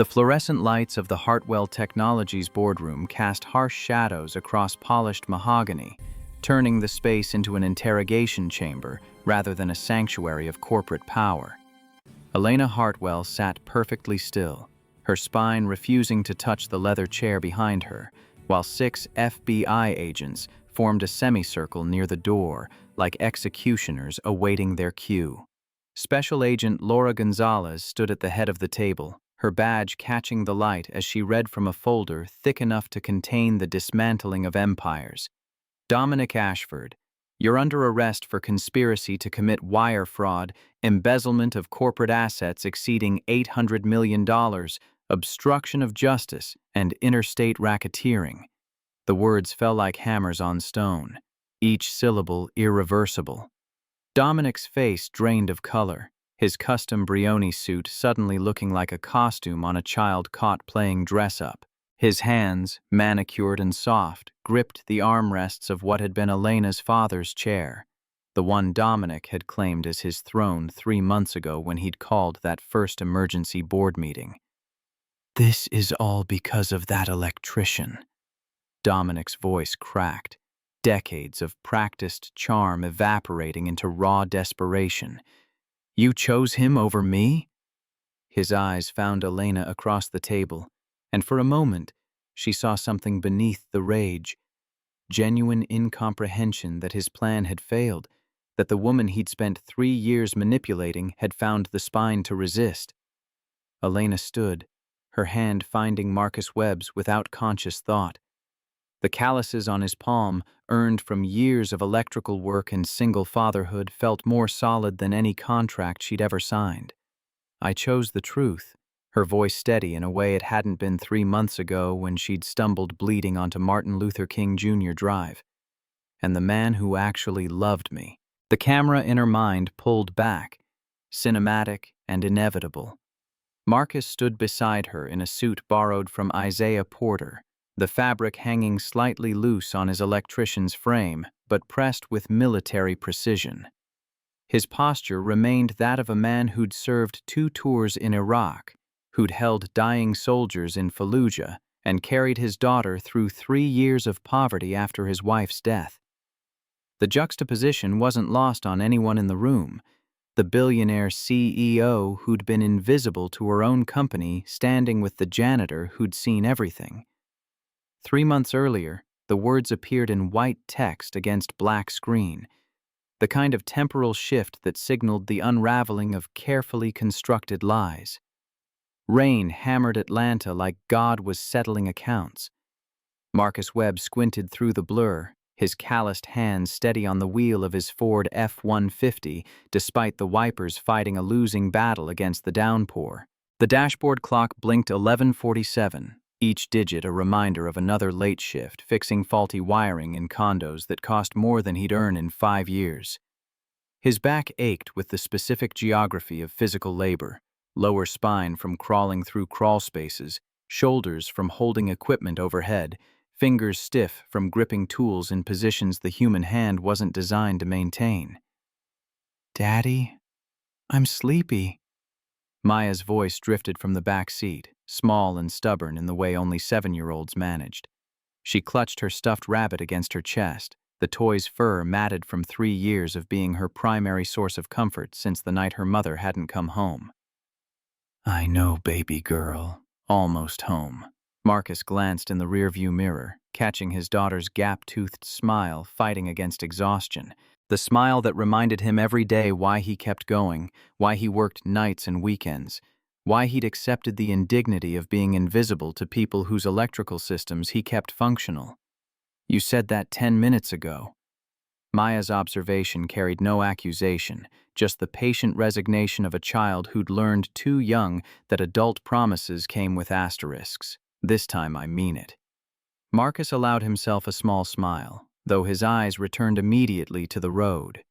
The fluorescent lights of the Hartwell Technologies boardroom cast harsh shadows across polished mahogany, turning the space into an interrogation chamber rather than a sanctuary of corporate power. Elena Hartwell sat perfectly still, her spine refusing to touch the leather chair behind her, while 6 FBI agents formed a semicircle near the door, like executioners awaiting their cue. Special Agent Laura Gonzalez stood at the head of the table, her badge catching the light as she read from a folder thick enough to contain the dismantling of empires. Dominic Ashford, you're under arrest for conspiracy to commit wire fraud, embezzlement of corporate assets exceeding $800 million, obstruction of justice, and interstate racketeering. The words fell like hammers on stone, each syllable irreversible. Dominic's face drained of color, his custom Brioni suit suddenly looking like a costume on a child caught playing dress-up. His hands, manicured and soft, gripped the armrests of what had been Elena's father's chair, the one Dominic had claimed as his throne 3 months ago when he'd called that first emergency board meeting. "This is all because of that electrician." Dominic's voice cracked, decades of practiced charm evaporating into raw desperation. "You chose him over me?" His eyes found Elena across the table, and for a moment, she saw something beneath the rage. Genuine incomprehension that his plan had failed, that the woman he'd spent 3 years manipulating had found the spine to resist. Elena stood, her hand finding Marcus Webb's without conscious thought. The calluses on his palm, earned from years of electrical work and single fatherhood, felt more solid than any contract she'd ever signed. "I chose the truth," her voice steady in a way it hadn't been 3 months ago when she'd stumbled bleeding onto Martin Luther King Jr. Drive. "And the man who actually loved me." The camera in her mind pulled back, cinematic and inevitable. Marcus stood beside her in a suit borrowed from Isaiah Porter, the fabric hanging slightly loose on his electrician's frame, but pressed with military precision. His posture remained that of a man who'd served 2 tours in Iraq, who'd held dying soldiers in Fallujah, and carried his daughter through 3 years of poverty after his wife's death. The juxtaposition wasn't lost on anyone in the room. The billionaire CEO who'd been invisible to her own company standing with the janitor who'd seen everything. 3 months earlier, the words appeared in white text against black screen, the kind of temporal shift that signaled the unraveling of carefully constructed lies. Rain hammered Atlanta like God was settling accounts. Marcus Webb squinted through the blur, his calloused hands steady on the wheel of his Ford F-150, despite the wipers fighting a losing battle against the downpour. The dashboard clock blinked 11:47, each digit a reminder of another late shift fixing faulty wiring in condos that cost more than he'd earn in 5 years. His back ached with the specific geography of physical labor, lower spine from crawling through crawl spaces, shoulders from holding equipment overhead, fingers stiff from gripping tools in positions the human hand wasn't designed to maintain. "Daddy, I'm sleepy." Maya's voice drifted from the back seat, small and stubborn in the way only 7-year-olds managed. She clutched her stuffed rabbit against her chest, the toy's fur matted from 3 years of being her primary source of comfort since the night her mother hadn't come home. "I know, baby girl. Almost home." Marcus glanced in the rearview mirror, catching his daughter's gap-toothed smile fighting against exhaustion, the smile that reminded him every day why he kept going, why he worked nights and weekends, why he'd accepted the indignity of being invisible to people whose electrical systems he kept functional. "You said that 10 minutes ago." Maya's observation carried no accusation, just the patient resignation of a child who'd learned too young that adult promises came with asterisks. "This time I mean it." Marcus allowed himself a small smile, though his eyes returned immediately to the road.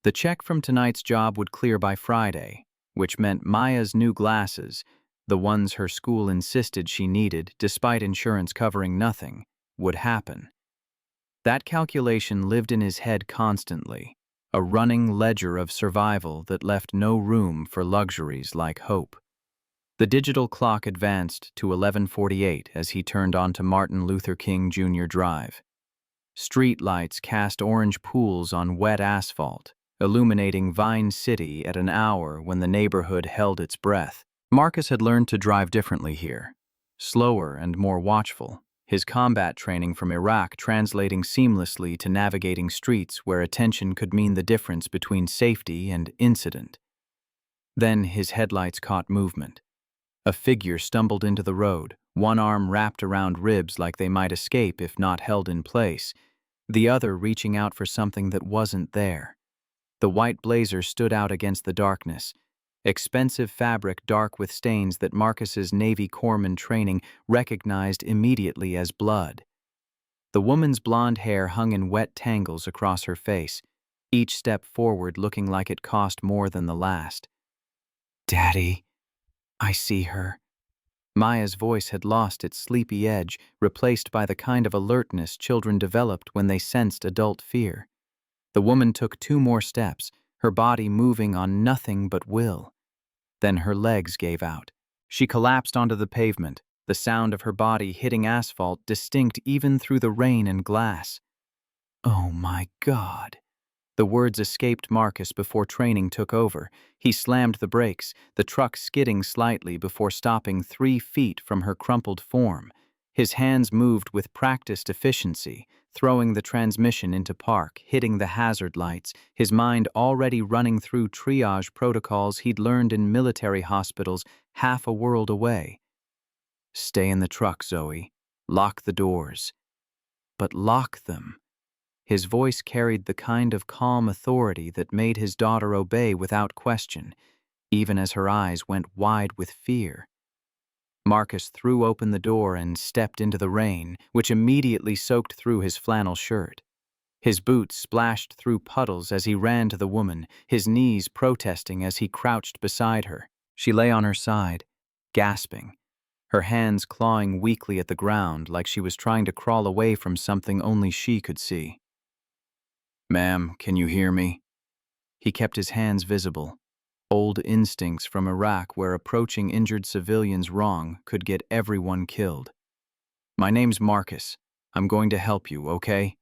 The check from tonight's job would clear by Friday, which meant Maya's new glasses, the ones her school insisted she needed despite insurance covering nothing, would happen. That calculation lived in his head constantly, a running ledger of survival that left no room for luxuries like hope. The digital clock advanced to 11:48 as he turned onto Martin Luther King Jr. Drive. Street lights cast orange pools on wet asphalt, illuminating Vine City at an hour when the neighborhood held its breath. Marcus had learned to drive differently here, slower and more watchful, his combat training from Iraq translating seamlessly to navigating streets where attention could mean the difference between safety and incident. Then his headlights caught movement. A figure stumbled into the road, one arm wrapped around ribs like they might escape if not held in place, the other reaching out for something that wasn't there. The white blazer stood out against the darkness, expensive fabric dark with stains that Marcus's Navy corpsman training recognized immediately as blood. The woman's blonde hair hung in wet tangles across her face, each step forward looking like it cost more than the last. "Daddy, I see her." Maya's voice had lost its sleepy edge, replaced by the kind of alertness children developed when they sensed adult fear. The woman took 2 more steps, her body moving on nothing but will. Then her legs gave out. She collapsed onto the pavement, the sound of her body hitting asphalt distinct even through the rain and glass. "Oh my God." The words escaped Marcus before training took over. He slammed the brakes, the truck skidding slightly before stopping 3 feet from her crumpled form. His hands moved with practiced efficiency, throwing the transmission into park, hitting the hazard lights, his mind already running through triage protocols he'd learned in military hospitals half a world away. "Stay in the truck, Zoe. Lock the doors." But lock them. His voice carried the kind of calm authority that made his daughter obey without question, even as her eyes went wide with fear. Marcus threw open the door and stepped into the rain, which immediately soaked through his flannel shirt. His boots splashed through puddles as he ran to the woman, his knees protesting as he crouched beside her. She lay on her side, gasping, her hands clawing weakly at the ground like she was trying to crawl away from something only she could see. "Ma'am, can you hear me?" He kept his hands visible. Old instincts from Iraq where approaching injured civilians wrong could get everyone killed. "My name's Marcus. I'm going to help you, okay?"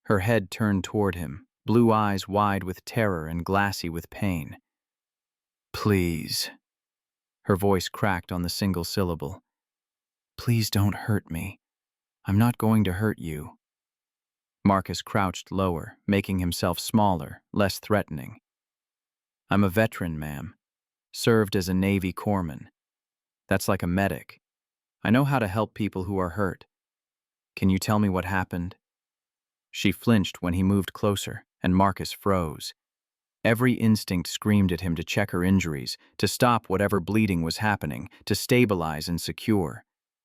Her head turned toward him, blue eyes wide with terror and glassy with pain. "Please." Her voice cracked on the single syllable. "Please don't hurt me. I'm not going to hurt you." Marcus crouched lower, making himself smaller, less threatening. "I'm a veteran, ma'am. Served as a Navy corpsman. That's like a medic. I know how to help people who are hurt. Can you tell me what happened?" She flinched when he moved closer, and Marcus froze. Every instinct screamed at him to check her injuries, to stop whatever bleeding was happening, to stabilize and secure.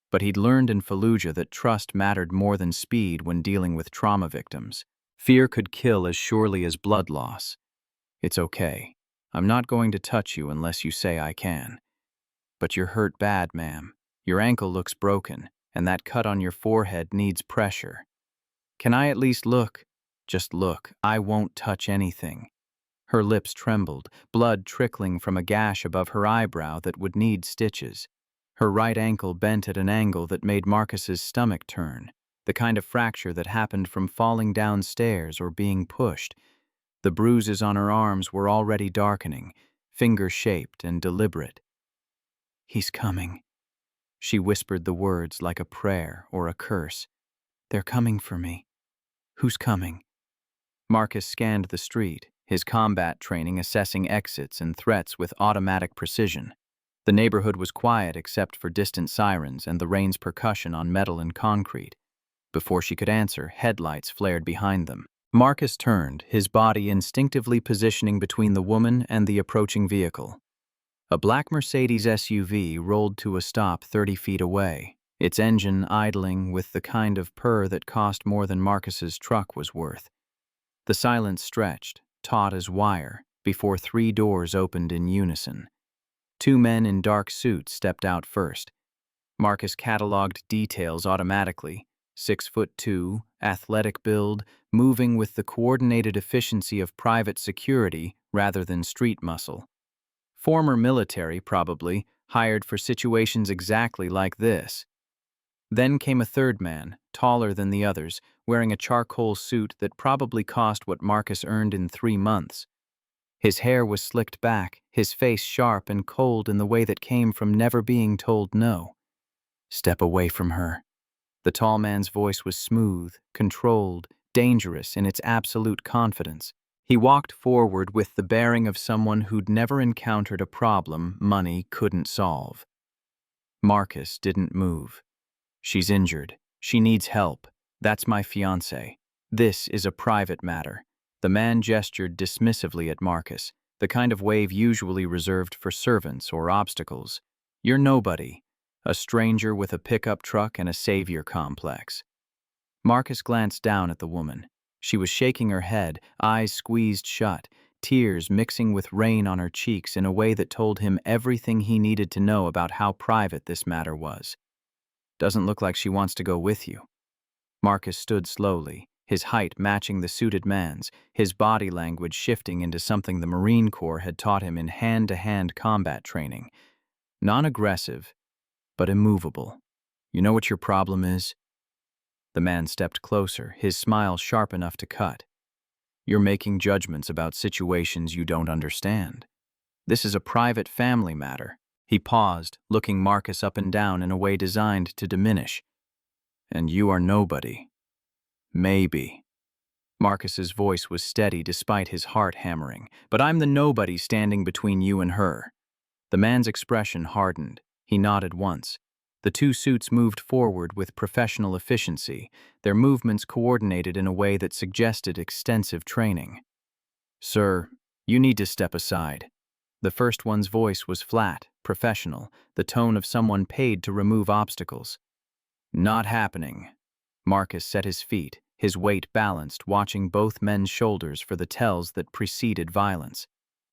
But he'd learned in Fallujah that trust mattered more than speed when dealing with trauma victims. Fear could kill as surely as blood loss. "It's okay. I'm not going to touch you unless you say I can. But you're hurt bad, ma'am. Your ankle looks broken, and that cut on your forehead needs pressure. Can I at least look? Just look. I won't touch anything." Her lips trembled, blood trickling from a gash above her eyebrow that would need stitches. Her right ankle bent at an angle that made Marcus's stomach turn, the kind of fracture that happened from falling downstairs or being pushed. The bruises on her arms were already darkening, finger-shaped and deliberate. "He's coming." She whispered the words like a prayer or a curse. "They're coming for me." "Who's coming?" Marcus scanned the street, his combat training assessing exits and threats with automatic precision. The neighborhood was quiet except for distant sirens and the rain's percussion on metal and concrete. Before she could answer, headlights flared behind them. Marcus turned, his body instinctively positioning between the woman and the approaching vehicle. A black Mercedes SUV rolled to a stop 30 feet away, its engine idling with the kind of purr that cost more than Marcus's truck was worth. The silence stretched, taut as wire, before 3 doors opened in unison. 2 men in dark suits stepped out first. Marcus cataloged details automatically. 6'2", athletic build, moving with the coordinated efficiency of private security rather than street muscle. Former military, probably, hired for situations exactly like this. Then came a third man, taller than the others, wearing a charcoal suit that probably cost what Marcus earned in 3 months. His hair was slicked back, his face sharp and cold in the way that came from never being told no. "Step away from her." The tall man's voice was smooth, controlled, dangerous in its absolute confidence. He walked forward with the bearing of someone who'd never encountered a problem money couldn't solve. Marcus didn't move. "She's injured. She needs help. That's my fiancée. This is a private matter." The man gestured dismissively at Marcus, the kind of wave usually reserved for servants or obstacles. "You're nobody. A stranger with a pickup truck and a savior complex." Marcus glanced down at the woman. She was shaking her head, eyes squeezed shut, tears mixing with rain on her cheeks in a way that told him everything he needed to know about how private this matter was. "Doesn't look like she wants to go with you." Marcus stood slowly, his height matching the suited man's, his body language shifting into something the Marine Corps had taught him in hand-to-hand combat training. Non-aggressive, but immovable. "You know what your problem is?" The man stepped closer, his smile sharp enough to cut. "You're making judgments about situations you don't understand. This is a private family matter." He paused, looking Marcus up and down in a way designed to diminish. "And you are nobody. Maybe." Marcus's voice was steady despite his heart hammering. "But I'm the nobody standing between you and her." The man's expression hardened. He nodded once. The two suits moved forward with professional efficiency, their movements coordinated in a way that suggested extensive training. "Sir, you need to step aside." The first one's voice was flat, professional, the tone of someone paid to remove obstacles. "Not happening." Marcus set his feet, his weight balanced, watching both men's shoulders for the tells that preceded violence.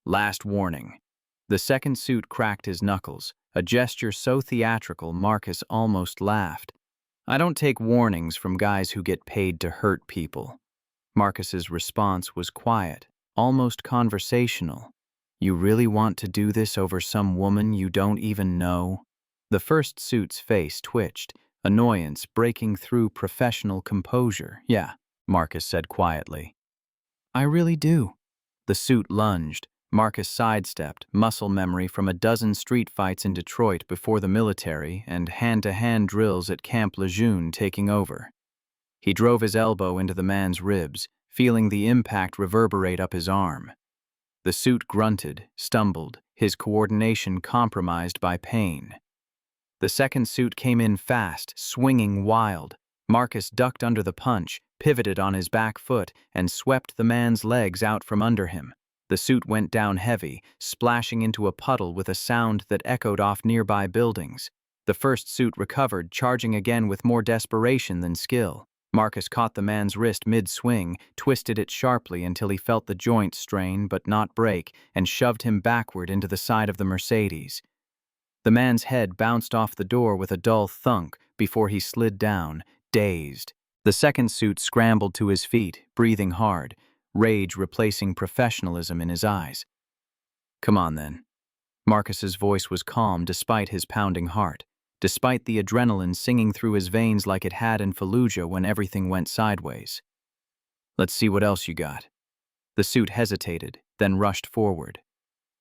"Last warning." The second suit cracked his knuckles, a gesture so theatrical Marcus almost laughed. "I don't take warnings from guys who get paid to hurt people." Marcus's response was quiet, almost conversational. "You really want to do this over some woman you don't even know?" The first suit's face twitched, annoyance breaking through professional composure. "Yeah," Marcus said quietly. "I really do." The suit lunged. Marcus sidestepped, muscle memory from a dozen street fights in Detroit before the military and hand-to-hand drills at Camp Lejeune taking over. He drove his elbow into the man's ribs, feeling the impact reverberate up his arm. The suit grunted, stumbled, his coordination compromised by pain. The second suit came in fast, swinging wild. Marcus ducked under the punch, pivoted on his back foot, and swept the man's legs out from under him. The suit went down heavy, splashing into a puddle with a sound that echoed off nearby buildings. The first suit recovered, charging again with more desperation than skill. Marcus caught the man's wrist mid-swing, twisted it sharply until he felt the joint strain but not break, and shoved him backward into the side of the Mercedes. The man's head bounced off the door with a dull thunk before he slid down, dazed. The second suit scrambled to his feet, breathing hard, rage replacing professionalism in his eyes. "Come on, then." Marcus's voice was calm despite his pounding heart, despite the adrenaline singing through his veins like it had in Fallujah when everything went sideways. "Let's see what else you got." The suit hesitated, then rushed forward.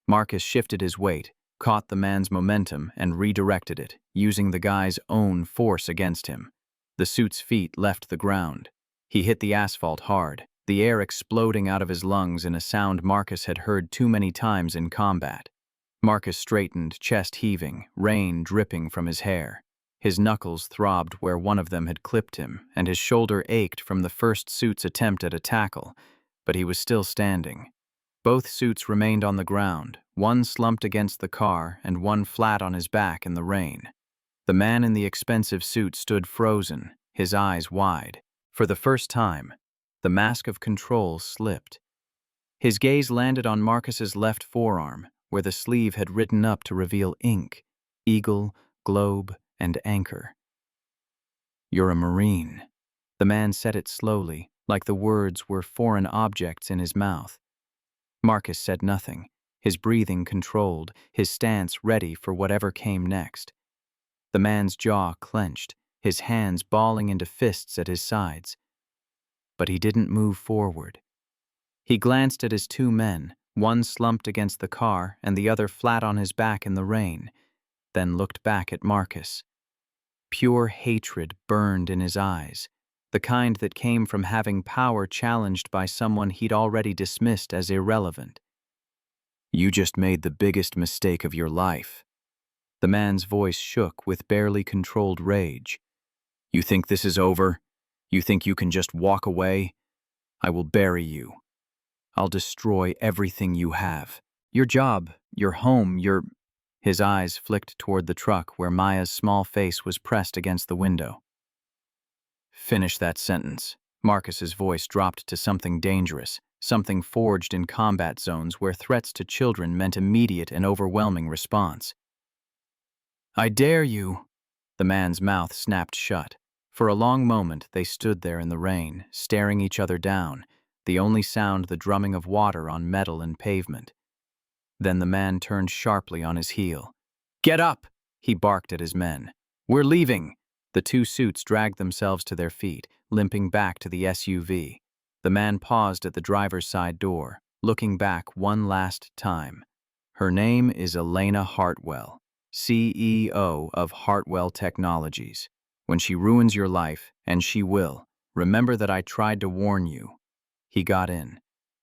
Marcus shifted his weight, caught the man's momentum, and redirected it, using the guy's own force against him. The suit's feet left the ground. He hit the asphalt hard, the air exploding out of his lungs in a sound Marcus had heard too many times in combat. Marcus straightened, chest heaving, rain dripping from his hair. His knuckles throbbed where one of them had clipped him, and his shoulder ached from the first suit's attempt at a tackle, but he was still standing. Both suits remained on the ground, one slumped against the car and one flat on his back in the rain. The man in the expensive suit stood frozen, his eyes wide. For the first time, the mask of control slipped. His gaze landed on Marcus's left forearm, where the sleeve had written up to reveal ink, eagle, globe, and anchor. "You're a Marine." The man said it slowly, like the words were foreign objects in his mouth. Marcus said nothing, his breathing controlled, his stance ready for whatever came next. The man's jaw clenched, his hands balling into fists at his sides. But he didn't move forward. He glanced at his two men, one slumped against the car and the other flat on his back in the rain, then looked back at Marcus. Pure hatred burned in his eyes, the kind that came from having power challenged by someone he'd already dismissed as irrelevant. "You just made the biggest mistake of your life." The man's voice shook with barely controlled rage. "You think this is over? You think you can just walk away? I will bury you. I'll destroy everything you have. Your job, your home, your—" His eyes flicked toward the truck where Maya's small face was pressed against the window. "Finish that sentence." Marcus's voice dropped to something dangerous, something forged in combat zones where threats to children meant immediate and overwhelming response. "I dare you." The man's mouth snapped shut. For a long moment they stood there in the rain, staring each other down, the only sound the drumming of water on metal and pavement. Then the man turned sharply on his heel. "Get up!" he barked at his men. "We're leaving!" The two suits dragged themselves to their feet, limping back to the SUV. The man paused at the driver's side door, looking back one last time. "Her name is Elena Hartwell, CEO of Hartwell Technologies. When she ruins your life, and she will, remember that I tried to warn you." He got in.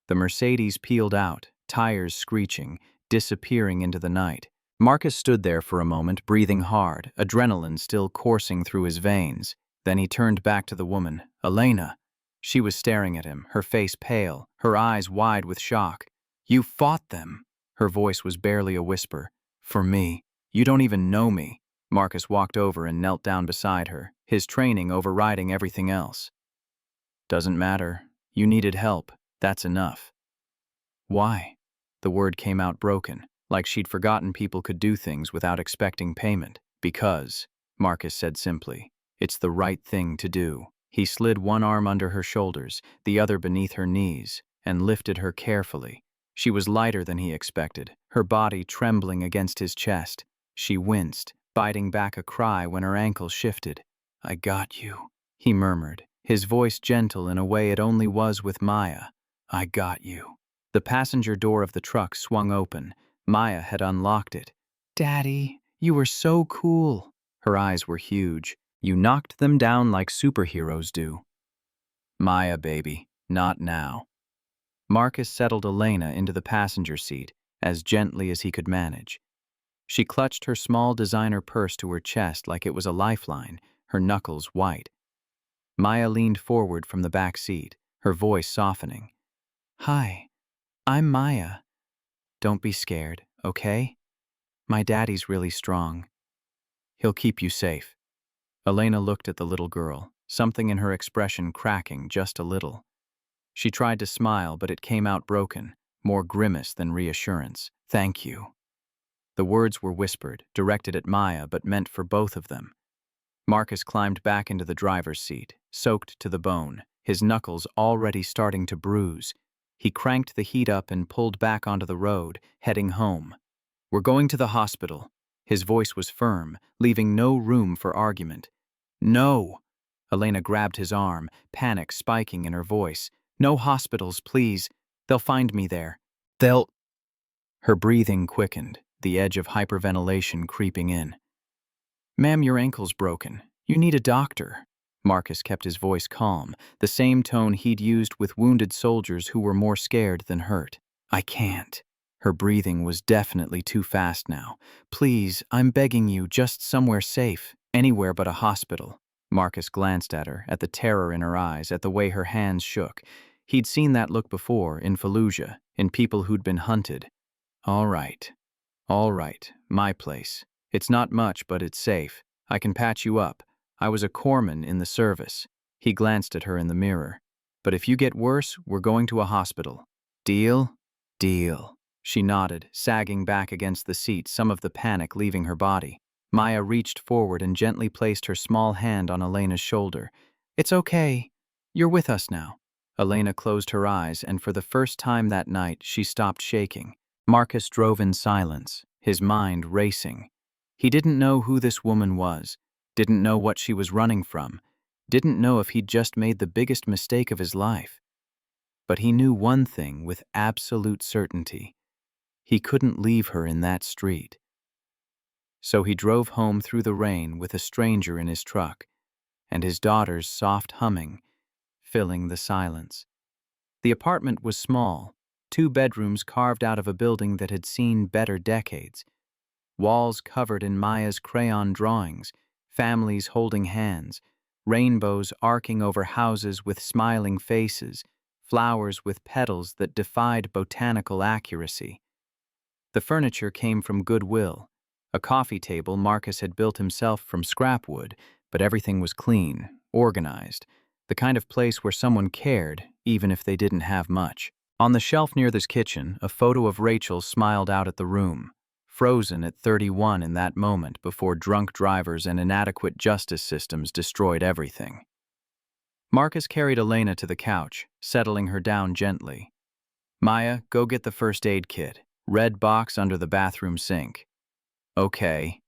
The Mercedes peeled out, tires screeching, disappearing into the night. Marcus stood there for a moment, breathing hard, adrenaline still coursing through his veins. Then he turned back to the woman, Elena. She was staring at him, her face pale, her eyes wide with shock. "You fought them." Her voice was barely a whisper. "For me. You don't even know me." Marcus walked over and knelt down beside her, his training overriding everything else. "Doesn't matter. You needed help. That's enough." "Why?" The word came out broken, like she'd forgotten people could do things without expecting payment. "Because," Marcus said simply, "it's the right thing to do." He slid one arm under her shoulders, the other beneath her knees, and lifted her carefully. She was lighter than he expected, her body trembling against his chest. She winced, biting back a cry when her ankle shifted. "I got you," he murmured, his voice gentle in a way it only was with Maya. "I got you." The passenger door of the truck swung open. Maya had unlocked it. "Daddy, you were so cool." Her eyes were huge. "You knocked them down like superheroes do." "Maya, baby, not now." Marcus settled Elena into the passenger seat, as gently as he could manage. She clutched her small designer purse to her chest like it was a lifeline, her knuckles white. Maya leaned forward from the back seat, her voice softening. "Hi, I'm Maya. Don't be scared, okay? My daddy's really strong. He'll keep you safe." Elena looked at the little girl, something in her expression cracking just a little. She tried to smile, but it came out broken, more grimace than reassurance. "Thank you." The words were whispered, directed at Maya, but meant for both of them. Marcus climbed back into the driver's seat, soaked to the bone, his knuckles already starting to bruise. He cranked the heat up and pulled back onto the road, heading home. "We're going to the hospital." His voice was firm, leaving no room for argument. "No!" Elena grabbed his arm, panic spiking in her voice. "No hospitals, please. They'll find me there. They'll—" Her breathing quickened, the edge of hyperventilation creeping in. "Ma'am, your ankle's broken. You need a doctor." Marcus kept his voice calm, the same tone he'd used with wounded soldiers who were more scared than hurt. "I can't." Her breathing was definitely too fast now. "Please, I'm begging you, just somewhere safe. Anywhere but a hospital." Marcus glanced at her, at the terror in her eyes, at the way her hands shook. He'd seen that look before, in Fallujah, in people who'd been hunted. All right, my place. It's not much, but it's safe. I can patch you up. I was a corpsman in the service." He glanced at her in the mirror. "But if you get worse, we're going to a hospital. Deal?" "Deal." She nodded, sagging back against the seat, some of the panic leaving her body. Maya reached forward and gently placed her small hand on Elena's shoulder. "It's okay. You're with us now." Elena closed her eyes, and for the first time that night, she stopped shaking. Marcus drove in silence, his mind racing. He didn't know who this woman was, didn't know what she was running from, didn't know if he'd just made the biggest mistake of his life. But he knew one thing with absolute certainty. He couldn't leave her in that street. So he drove home through the rain with a stranger in his truck, and his daughter's soft humming filling the silence. The apartment was small, 2 bedrooms carved out of a building that had seen better decades. Walls covered in Maya's crayon drawings, families holding hands, rainbows arcing over houses with smiling faces, flowers with petals that defied botanical accuracy. The furniture came from Goodwill. A coffee table Marcus had built himself from scrap wood, but everything was clean, organized, the kind of place where someone cared, even if they didn't have much. On the shelf near this kitchen, a photo of Rachel smiled out at the room, frozen at 31 in that moment before drunk drivers and inadequate justice systems destroyed everything. Marcus carried Elena to the couch, settling her down gently. "Maya, go get the first aid kit. Red box under the bathroom sink." "Okay."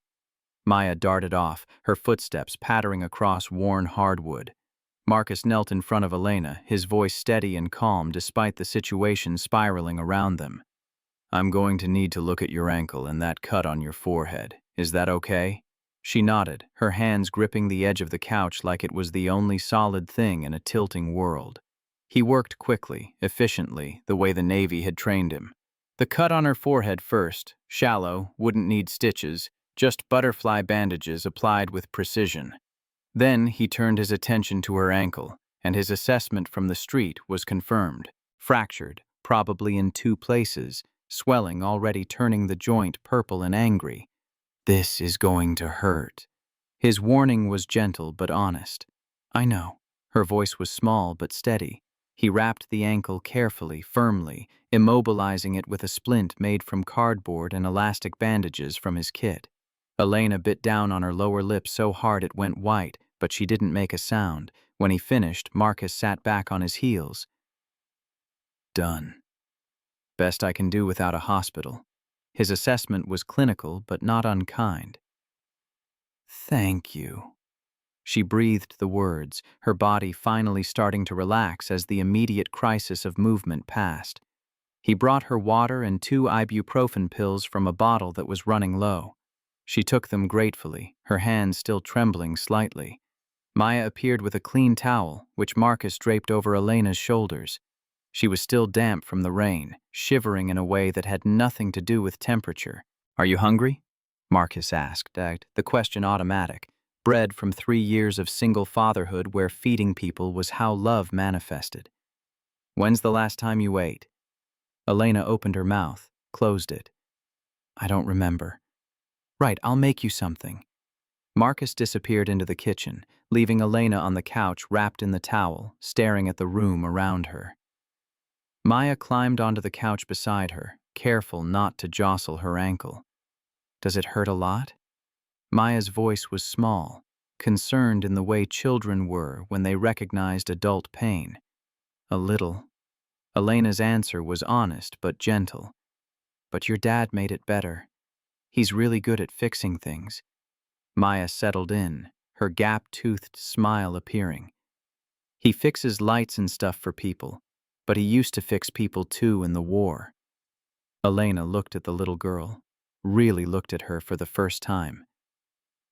Maya darted off, her footsteps pattering across worn hardwood. Marcus knelt in front of Elena, his voice steady and calm despite the situation spiraling around them. "I'm going to need to look at your ankle and that cut on your forehead. Is that okay?" She nodded, her hands gripping the edge of the couch like it was the only solid thing in a tilting world. He worked quickly, efficiently, the way the Navy had trained him. The cut on her forehead first, shallow, wouldn't need stitches, just butterfly bandages applied with precision. Then he turned his attention to her ankle, and his assessment from the street was confirmed. Fractured, probably in 2 places, swelling already turning the joint purple and angry. "This is going to hurt." His warning was gentle but honest. "I know." Her voice was small but steady. He wrapped the ankle carefully, firmly, immobilizing it with a splint made from cardboard and elastic bandages from his kit. Elena bit down on her lower lip so hard it went white, but she didn't make a sound. When he finished, Marcus sat back on his heels. "Done. Best I can do without a hospital." His assessment was clinical but not unkind. "Thank you." She breathed the words, her body finally starting to relax as the immediate crisis of movement passed. He brought her water and 2 ibuprofen pills from a bottle that was running low. She took them gratefully, her hands still trembling slightly. Maya appeared with a clean towel, which Marcus draped over Elena's shoulders. She was still damp from the rain, shivering in a way that had nothing to do with temperature. "Are you hungry?" Marcus asked, the question automatic, bred from 3 years of single fatherhood where feeding people was how love manifested. "When's the last time you ate?" Elena opened her mouth, closed it. "I don't remember." "Right, I'll make you something." Marcus disappeared into the kitchen, leaving Elena on the couch wrapped in the towel, staring at the room around her. Maya climbed onto the couch beside her, careful not to jostle her ankle. "Does it hurt a lot?" Maya's voice was small, concerned in the way children were when they recognized adult pain. "A little." Elena's answer was honest but gentle. "But your dad made it better. He's really good at fixing things." Maya settled in, her gap-toothed smile appearing. "He fixes lights and stuff for people, but he used to fix people too in the war." Elena looked at the little girl, really looked at her for the first time.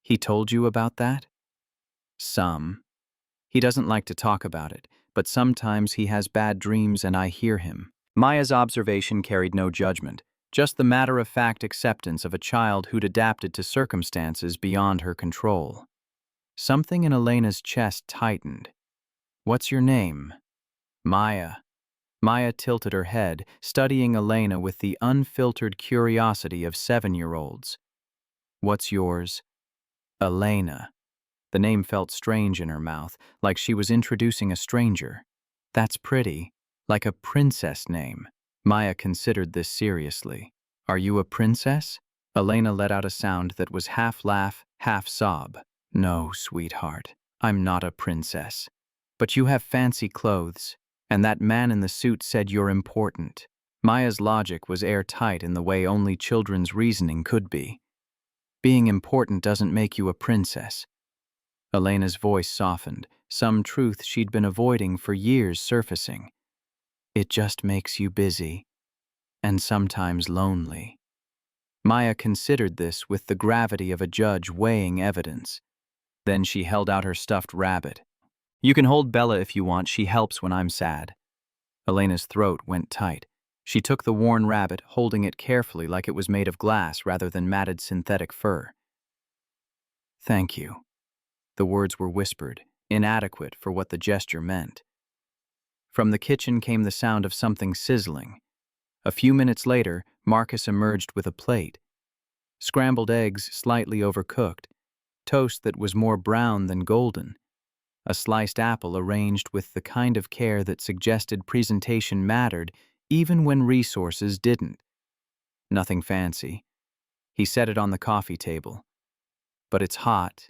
"He told you about that?" "Some. He doesn't like to talk about it, but sometimes he has bad dreams and I hear him." Maya's observation carried no judgment, just the matter-of-fact acceptance of a child who'd adapted to circumstances beyond her control. Something in Elena's chest tightened. "What's your name?" "Maya." Maya tilted her head, studying Elena with the unfiltered curiosity of 7-year-olds. "What's yours?" "Elena." The name felt strange in her mouth, like she was introducing a stranger. "That's pretty. Like a princess name." Maya considered this seriously. "Are you a princess?" Elena let out a sound that was half laugh, half sob. "No, sweetheart, I'm not a princess. But you have fancy clothes, and that man in the suit said you're important." Maya's logic was airtight in the way only children's reasoning could be. Being important doesn't make you a princess. Elena's voice softened, some truth she'd been avoiding for years surfacing. It just makes you busy, and sometimes lonely. Maya considered this with the gravity of a judge weighing evidence. Then she held out her stuffed rabbit. You can hold Bella if you want, she helps when I'm sad. Elena's throat went tight. She took the worn rabbit, holding it carefully like it was made of glass rather than matted synthetic fur. Thank you. The words were whispered, inadequate for what the gesture meant. From the kitchen came the sound of something sizzling. A few minutes later, Marcus emerged with a plate. Scrambled eggs slightly overcooked, toast that was more brown than golden, a sliced apple arranged with the kind of care that suggested presentation mattered even when resources didn't. Nothing fancy. He set it on the coffee table. But it's hot,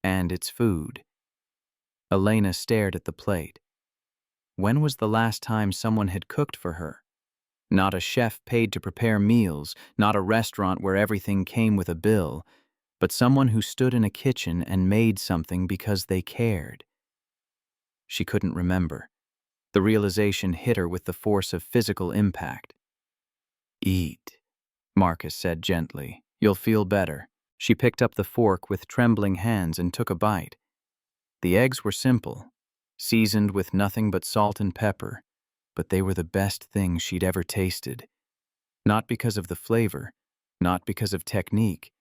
and it's food. Elena stared at the plate. When was the last time someone had cooked for her? Not a chef paid to prepare meals, not a restaurant where everything came with a bill, but someone who stood in a kitchen and made something because they cared. She couldn't remember. The realization hit her with the force of physical impact. Eat, Marcus said gently. You'll feel better. She picked up the fork with trembling hands and took a bite. The eggs were simple, seasoned with nothing but salt and pepper, but they were the best things she'd ever tasted. Not because of the flavor, not because of technique,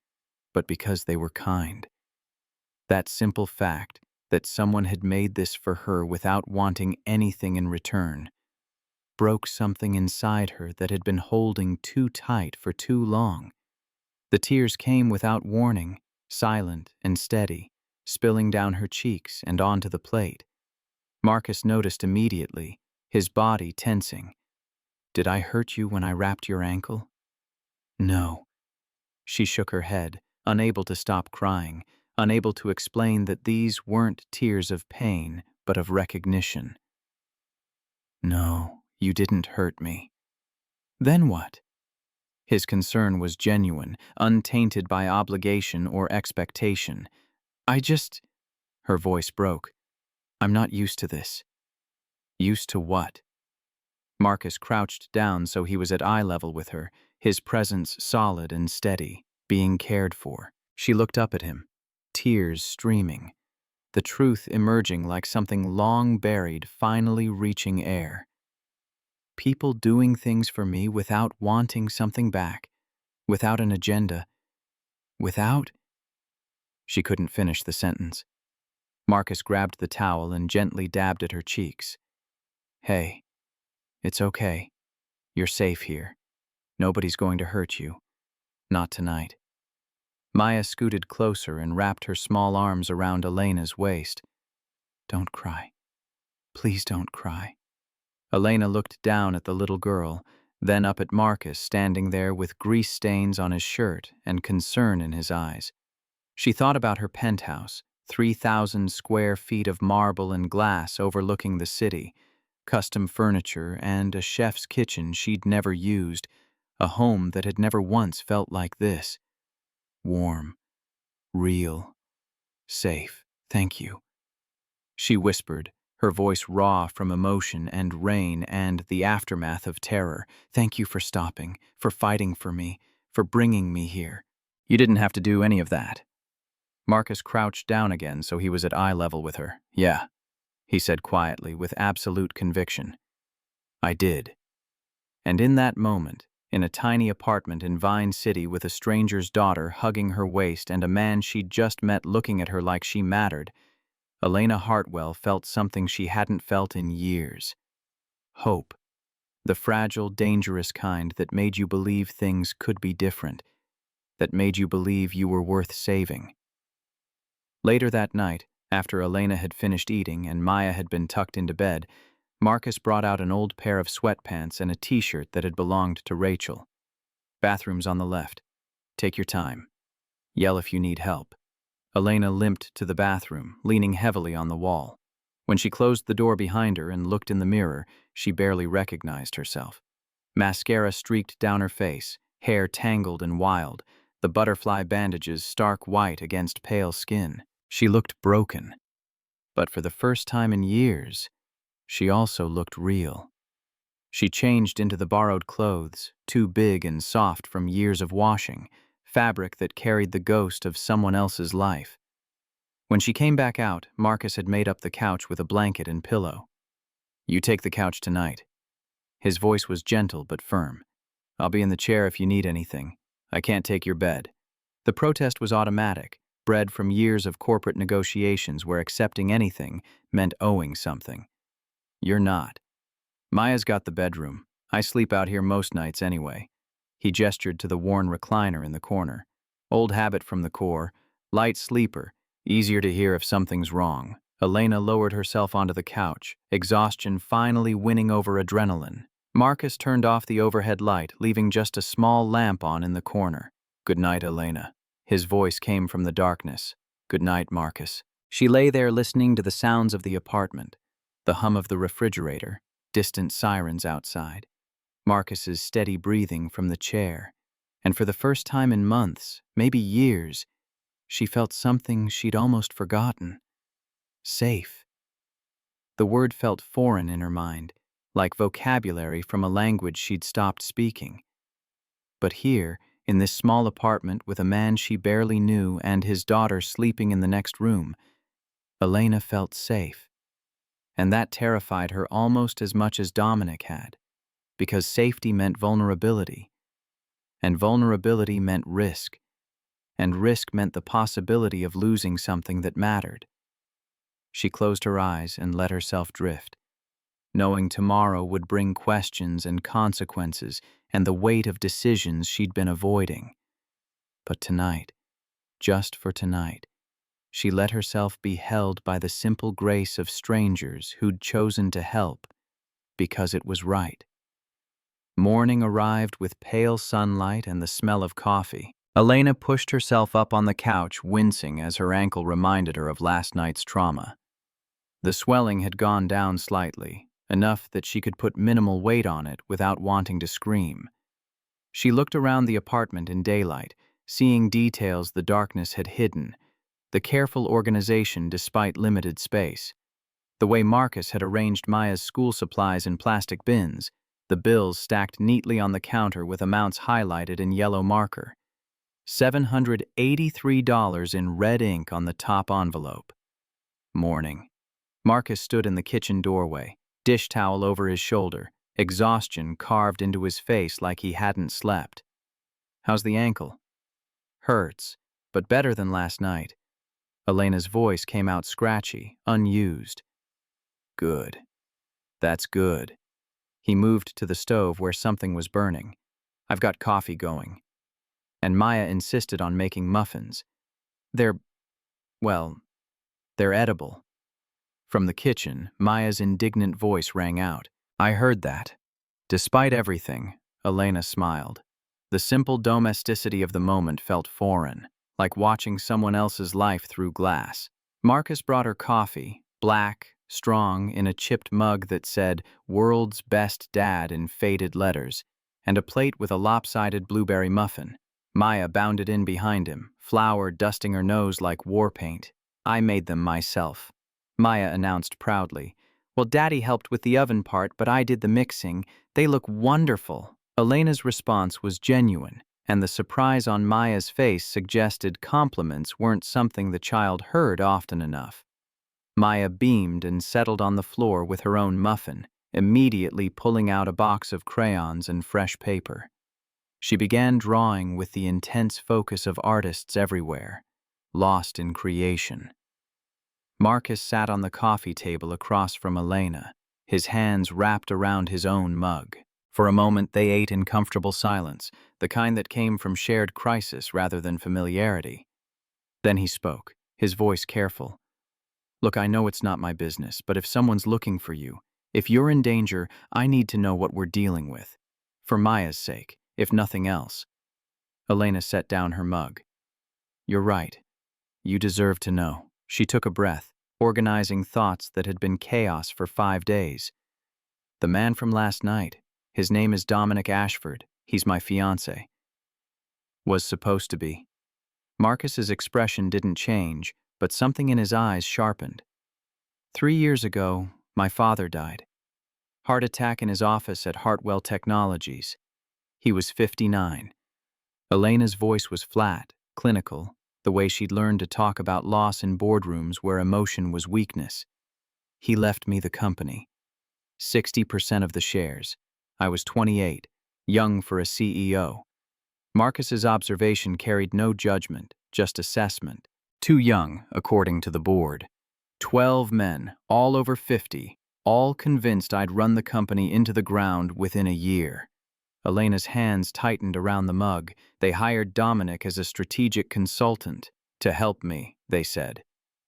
but because they were kind. That simple fact, that someone had made this for her without wanting anything in return, broke something inside her that had been holding too tight for too long. The tears came without warning, silent and steady, spilling down her cheeks and onto the plate. Marcus noticed immediately, his body tensing. Did I hurt you when I wrapped your ankle? No. She shook her head, unable to stop crying, unable to explain that these weren't tears of pain, but of recognition. No, you didn't hurt me. Then what? His concern was genuine, untainted by obligation or expectation. Her voice broke. I'm not used to this. Used to what? Marcus crouched down so he was at eye level with her, his presence solid and steady, being cared for. She looked up at him, tears streaming, the truth emerging like something long buried finally reaching air. People doing things for me without wanting something back, without an agenda, without... She couldn't finish the sentence. Marcus grabbed the towel and gently dabbed at her cheeks. Hey, it's okay. You're safe here. Nobody's going to hurt you. Not tonight. Maya scooted closer and wrapped her small arms around Elena's waist. Don't cry. Please don't cry. Elena looked down at the little girl, then up at Marcus standing there with grease stains on his shirt and concern in his eyes. She thought about her penthouse, 3,000 square feet of marble and glass overlooking the city, custom furniture and a chef's kitchen she'd never used, a home that had never once felt like this. Warm, real, safe. Thank you. She whispered, her voice raw from emotion and rain and the aftermath of terror. Thank you for stopping, for fighting for me, for bringing me here. You didn't have to do any of that. Marcus crouched down again so he was at eye level with her. Yeah, he said quietly with absolute conviction. I did. And in that moment, in a tiny apartment in Vine City with a stranger's daughter hugging her waist and a man she'd just met looking at her like she mattered, Elena Hartwell felt something she hadn't felt in years. Hope. The fragile, dangerous kind that made you believe things could be different, that made you believe you were worth saving. Later that night, after Elena had finished eating and Maya had been tucked into bed, Marcus brought out an old pair of sweatpants and a t-shirt that had belonged to Rachel. Bathroom's on the left. Take your time. Yell if you need help. Elena limped to the bathroom, leaning heavily on the wall. When she closed the door behind her and looked in the mirror, she barely recognized herself. Mascara streaked down her face, hair tangled and wild, the butterfly bandages stark white against pale skin. She looked broken. But for the first time in years, she also looked real. She changed into the borrowed clothes, too big and soft from years of washing, fabric that carried the ghost of someone else's life. When she came back out, Marcus had made up the couch with a blanket and pillow. "You take the couch tonight." His voice was gentle but firm. "I'll be in the chair if you need anything. I can't take your bed." The protest was automatic, bred from years of corporate negotiations where accepting anything meant owing something. "You're not. Maya's got the bedroom. I sleep out here most nights anyway." He gestured to the worn recliner in the corner. "Old habit from the core, light sleeper, easier to hear if something's wrong." Elena lowered herself onto the couch, exhaustion finally winning over adrenaline. Marcus turned off the overhead light, leaving just a small lamp on in the corner. "Good night, Elena." His voice came from the darkness. "Good night, Marcus." She lay there listening to the sounds of the apartment, the hum of the refrigerator, distant sirens outside, Marcus's steady breathing from the chair, and for the first time in months, maybe years, she felt something she'd almost forgotten. Safe. The word felt foreign in her mind, like vocabulary from a language she'd stopped speaking. But here, in this small apartment with a man she barely knew and his daughter sleeping in the next room, Elena felt safe. And that terrified her almost as much as Dominic had, because safety meant vulnerability, and vulnerability meant risk, and risk meant the possibility of losing something that mattered. She closed her eyes and let herself drift, knowing tomorrow would bring questions and consequences and the weight of decisions she'd been avoiding. But tonight, just for tonight, she let herself be held by the simple grace of strangers who'd chosen to help because it was right. Morning arrived with pale sunlight and the smell of coffee. Elena pushed herself up on the couch, wincing as her ankle reminded her of last night's trauma. The swelling had gone down slightly, enough that she could put minimal weight on it without wanting to scream. She looked around the apartment in daylight, seeing details the darkness had hidden, the careful organization despite limited space, the way Marcus had arranged Maya's school supplies in plastic bins, the bills stacked neatly on the counter with amounts highlighted in yellow marker. $783 in red ink on the top envelope. Morning. Marcus stood in the kitchen doorway, dish towel over his shoulder, exhaustion carved into his face like he hadn't slept. "How's the ankle?" "Hurts, but better than last night." Elena's voice came out scratchy, unused. "Good. That's good." He moved to the stove where something was burning. "I've got coffee going." And Maya insisted on making muffins. They're edible." From the kitchen, Maya's indignant voice rang out. "I heard that." Despite everything, Elena smiled. The simple domesticity of the moment felt foreign, like watching someone else's life through glass. Marcus brought her coffee, black, strong, in a chipped mug that said, "World's Best Dad" in faded letters, and a plate with a lopsided blueberry muffin. Maya bounded in behind him, flour dusting her nose like war paint. "I made them myself," Maya announced proudly. "Well, Daddy helped with the oven part, but I did the mixing. They look wonderful." Elena's response was genuine, and the surprise on Maya's face suggested compliments weren't something the child heard often enough. Maya beamed and settled on the floor with her own muffin, immediately pulling out a box of crayons and fresh paper. She began drawing with the intense focus of artists everywhere, lost in creation. Marcus sat on the coffee table across from Elena, his hands wrapped around his own mug. For a moment they ate in comfortable silence, the kind that came from shared crisis rather than familiarity. Then he spoke, his voice careful. "Look, I know it's not my business, but if someone's looking for you, if you're in danger, I need to know what we're dealing with. For Maya's sake, if nothing else." Elena set down her mug. "You're right. You deserve to know." She took a breath, organizing thoughts that had been chaos for 5 days. The man from last night, His name is Dominic Ashford. He's my fiancé. Was supposed to be. Marcus's expression didn't change, but something in his eyes sharpened. 3 years ago, my father died. Heart attack in his office at Hartwell Technologies. He was 59. Elena's voice was flat, clinical, the way she'd learned to talk about loss in boardrooms where emotion was weakness. He left me the company. 60% of the shares. I was 28, young for a CEO. Marcus's observation carried no judgment, just assessment. Too young, according to the board. 12 men, all over 50, all convinced I'd run the company into the ground within a year. Elena's hands tightened around the mug. They hired Dominic as a strategic consultant. To help me, they said.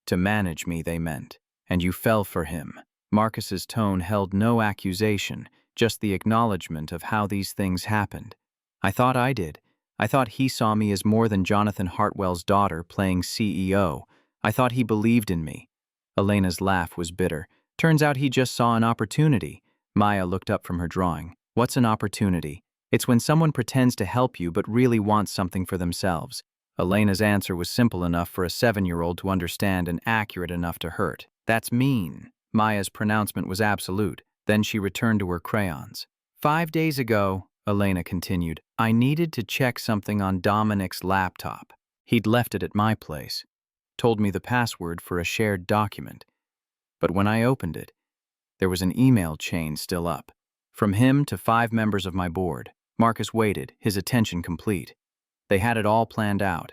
To manage me, they meant. And you fell for him. Marcus's tone held no accusation, just the acknowledgement of how these things happened. I thought I did. I thought he saw me as more than Jonathan Hartwell's daughter playing CEO. I thought he believed in me. Elena's laugh was bitter. Turns out he just saw an opportunity. Maya looked up from her drawing. What's an opportunity? It's when someone pretends to help you but really wants something for themselves. Elena's answer was simple enough for a 7-year-old to understand and accurate enough to hurt. That's mean. Maya's pronouncement was absolute. Then she returned to her crayons. 5 days ago, Elena continued, I needed to check something on Dominic's laptop. He'd left it at my place. Told me the password for a shared document. But when I opened it, there was an email chain still up. From him to 5 members of my board. Marcus waited, his attention complete. They had it all planned out.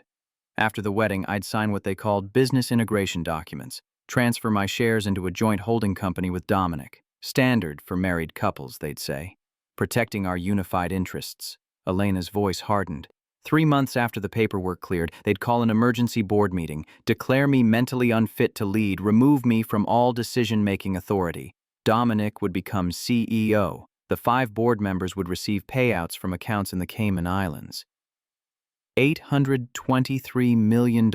After the wedding, I'd sign what they called business integration documents, transfer my shares into a joint holding company with Dominic. Standard for married couples, they'd say. Protecting our unified interests. Elena's voice hardened. 3 months after the paperwork cleared, they'd call an emergency board meeting, declare me mentally unfit to lead, remove me from all decision-making authority. Dominic would become CEO. The 5 board members would receive payouts from accounts in the Cayman Islands. $823 million,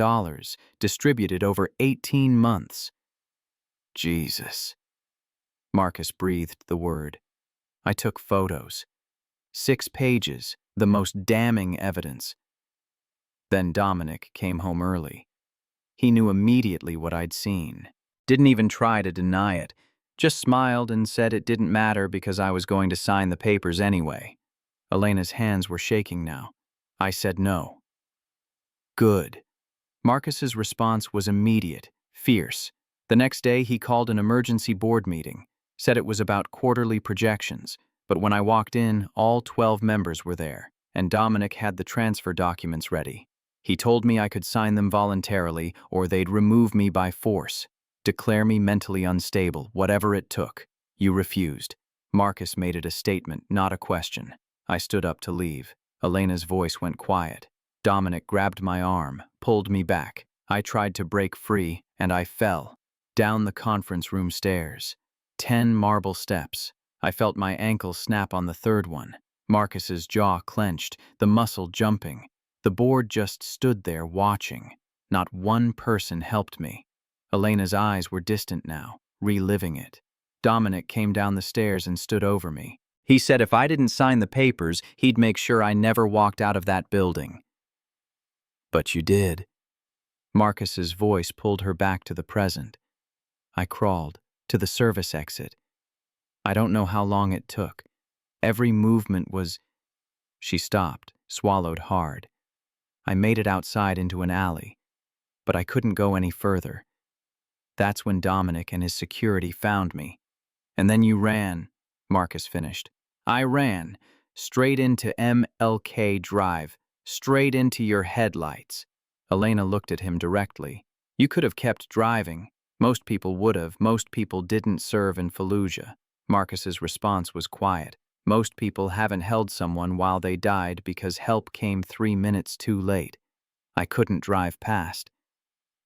distributed over 18 months. Jesus. Marcus breathed the word. I took photos. 6 pages, the most damning evidence. Then Dominic came home early. He knew immediately what I'd seen. Didn't even try to deny it. Just smiled and said it didn't matter because I was going to sign the papers anyway. Elena's hands were shaking now. I said no. Good. Marcus's response was immediate, fierce. The next day he called an emergency board meeting, said it was about quarterly projections, but when I walked in, all 12 members were there, and Dominic had the transfer documents ready. He told me I could sign them voluntarily or they'd remove me by force. Declare me mentally unstable, whatever it took. You refused. Marcus made it a statement, not a question. I stood up to leave. Elena's voice went quiet. Dominic grabbed my arm, pulled me back. I tried to break free, and I fell. Down the conference room stairs. 10 marble steps. I felt my ankle snap on the 3rd one. Marcus's jaw clenched, the muscle jumping. The board just stood there watching. Not one person helped me. Elena's eyes were distant now, reliving it. Dominic came down the stairs and stood over me. He said if I didn't sign the papers, he'd make sure I never walked out of that building. But you did. Marcus's voice pulled her back to the present. I crawled to the service exit. I don't know how long it took. Every movement was... She stopped, swallowed hard. I made it outside into an alley, but I couldn't go any further. That's when Dominic and his security found me. And then you ran, Marcus finished. I ran, straight into MLK Drive, straight into your headlights. Elena looked at him directly. You could have kept driving. Most people would have. Most people didn't serve in Fallujah. Marcus's response was quiet. Most people haven't held someone while they died because help came 3 minutes too late. I couldn't drive past.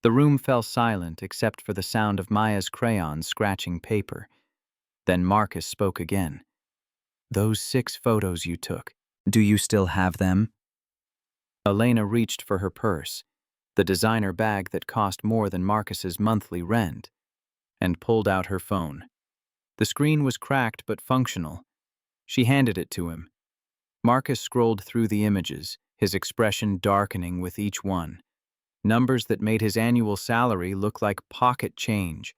The room fell silent except for the sound of Maya's crayons scratching paper. Then Marcus spoke again. Those 6 photos you took, do you still have them? Elena reached for her purse, the designer bag that cost more than Marcus's monthly rent, and pulled out her phone. The screen was cracked but functional. She handed it to him. Marcus scrolled through the images, his expression darkening with each one. Numbers that made his annual salary look like pocket change.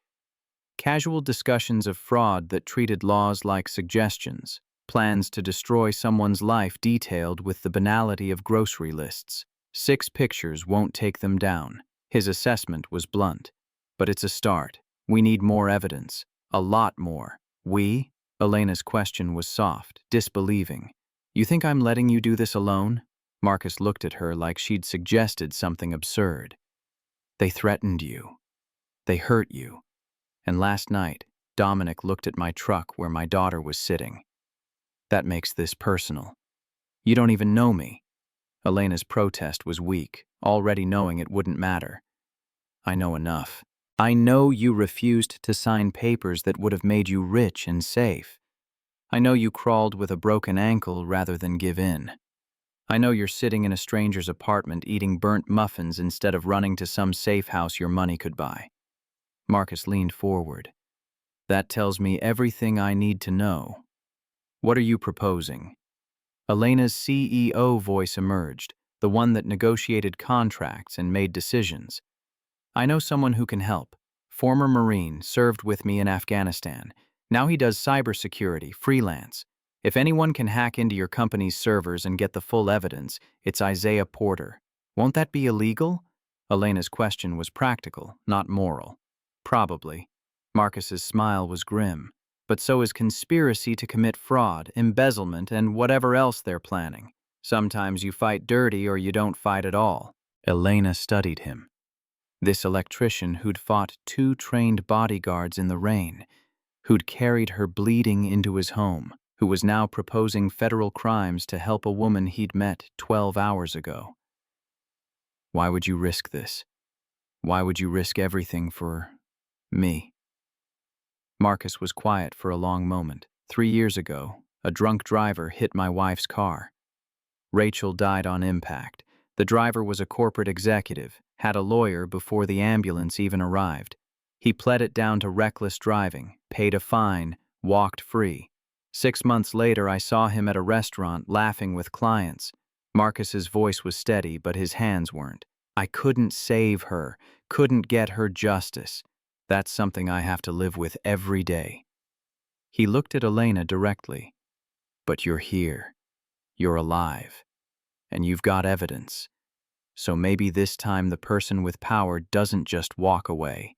Casual discussions of fraud that treated laws like suggestions. Plans to destroy someone's life detailed with the banality of grocery lists. 6 pictures won't take them down. His assessment was blunt. But it's a start. We need more evidence. A lot more. We? Elena's question was soft, disbelieving. You think I'm letting you do this alone? Marcus looked at her like she'd suggested something absurd. They threatened you. They hurt you. And last night, Dominic looked at my truck where my daughter was sitting. That makes this personal. You don't even know me. Elena's protest was weak, already knowing it wouldn't matter. I know enough. I know you refused to sign papers that would have made you rich and safe. I know you crawled with a broken ankle rather than give in. I know you're sitting in a stranger's apartment eating burnt muffins instead of running to some safe house your money could buy. Marcus leaned forward. That tells me everything I need to know. What are you proposing? Elena's CEO voice emerged, the one that negotiated contracts and made decisions. I know someone who can help. Former Marine, served with me in Afghanistan. Now he does cybersecurity, freelance. If anyone can hack into your company's servers and get the full evidence, it's Isaiah Porter. Won't that be illegal? Elena's question was practical, not moral. Probably. Marcus's smile was grim. But so is conspiracy to commit fraud, embezzlement, and whatever else they're planning. Sometimes you fight dirty or you don't fight at all. Elena studied him. This electrician who'd fought 2 trained bodyguards in the rain, who'd carried her bleeding into his home, who was now proposing federal crimes to help a woman he'd met 12 hours ago. Why would you risk this? Why would you risk everything for me? Marcus was quiet for a long moment. 3 years ago, a drunk driver hit my wife's car. Rachel died on impact. The driver was a corporate executive, had a lawyer before the ambulance even arrived. He pled it down to reckless driving, paid a fine, walked free. 6 months later, I saw him at a restaurant laughing with clients. Marcus's voice was steady, but his hands weren't. I couldn't save her, couldn't get her justice. That's something I have to live with every day. He looked at Elena directly. But you're here. You're alive. And you've got evidence. So maybe this time the person with power doesn't just walk away.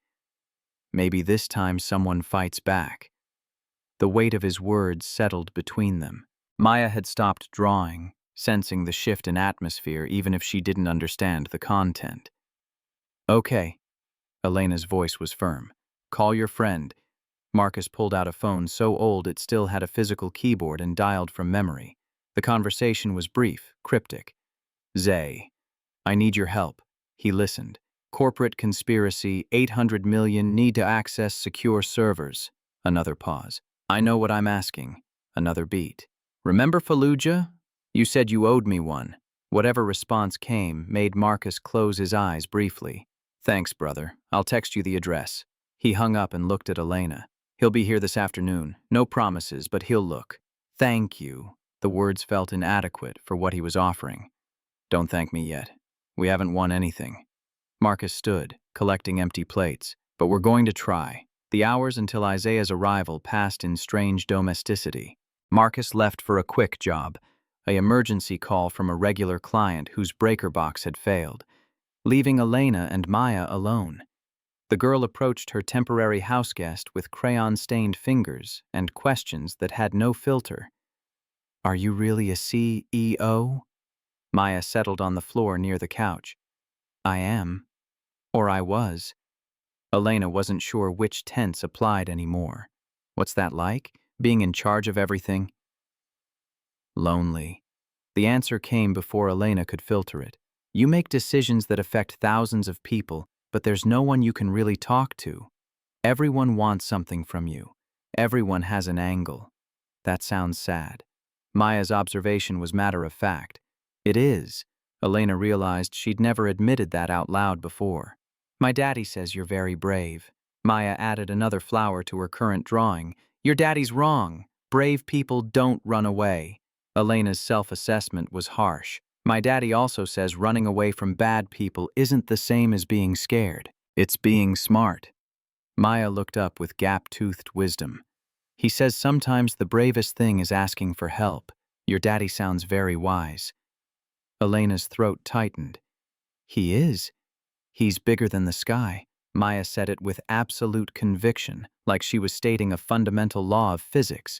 Maybe this time someone fights back. The weight of his words settled between them. Maya had stopped drawing, sensing the shift in atmosphere even if she didn't understand the content. Okay. Elena's voice was firm. Call your friend. Marcus pulled out a phone so old it still had a physical keyboard and dialed from memory. The conversation was brief, cryptic. Zay, I need your help. He listened. Corporate conspiracy, 800 million, need to access secure servers. Another pause. I know what I'm asking. Another beat. Remember Fallujah? You said you owed me one. Whatever response came made Marcus close his eyes briefly. Thanks, brother. I'll text you the address. He hung up and looked at Elena. He'll be here this afternoon. No promises, but he'll look. Thank you. The words felt inadequate for what he was offering. Don't thank me yet. We haven't won anything. Marcus stood, collecting empty plates. But we're going to try. The hours until Isaiah's arrival passed in strange domesticity. Marcus left for a quick job, an emergency call from a regular client whose breaker box had failed, leaving Elena and Maya alone. The girl approached her temporary houseguest with crayon-stained fingers and questions that had no filter. Are you really a CEO? Maya settled on the floor near the couch. I am. Or I was. Elena wasn't sure which tense applied anymore. What's that like? Being in charge of everything? Lonely. The answer came before Elena could filter it. You make decisions that affect thousands of people, but there's no one you can really talk to. Everyone wants something from you. Everyone has an angle. That sounds sad. Maya's observation was matter of fact. It is. Elena realized she'd never admitted that out loud before. My daddy says you're very brave. Maya added another flower to her current drawing. Your daddy's wrong. Brave people don't run away. Elena's self-assessment was harsh. My daddy also says running away from bad people isn't the same as being scared. It's being smart. Maya looked up with gap-toothed wisdom. He says sometimes the bravest thing is asking for help. Your daddy sounds very wise. Elena's throat tightened. He is. He's bigger than the sky. Maya said it with absolute conviction, like she was stating a fundamental law of physics.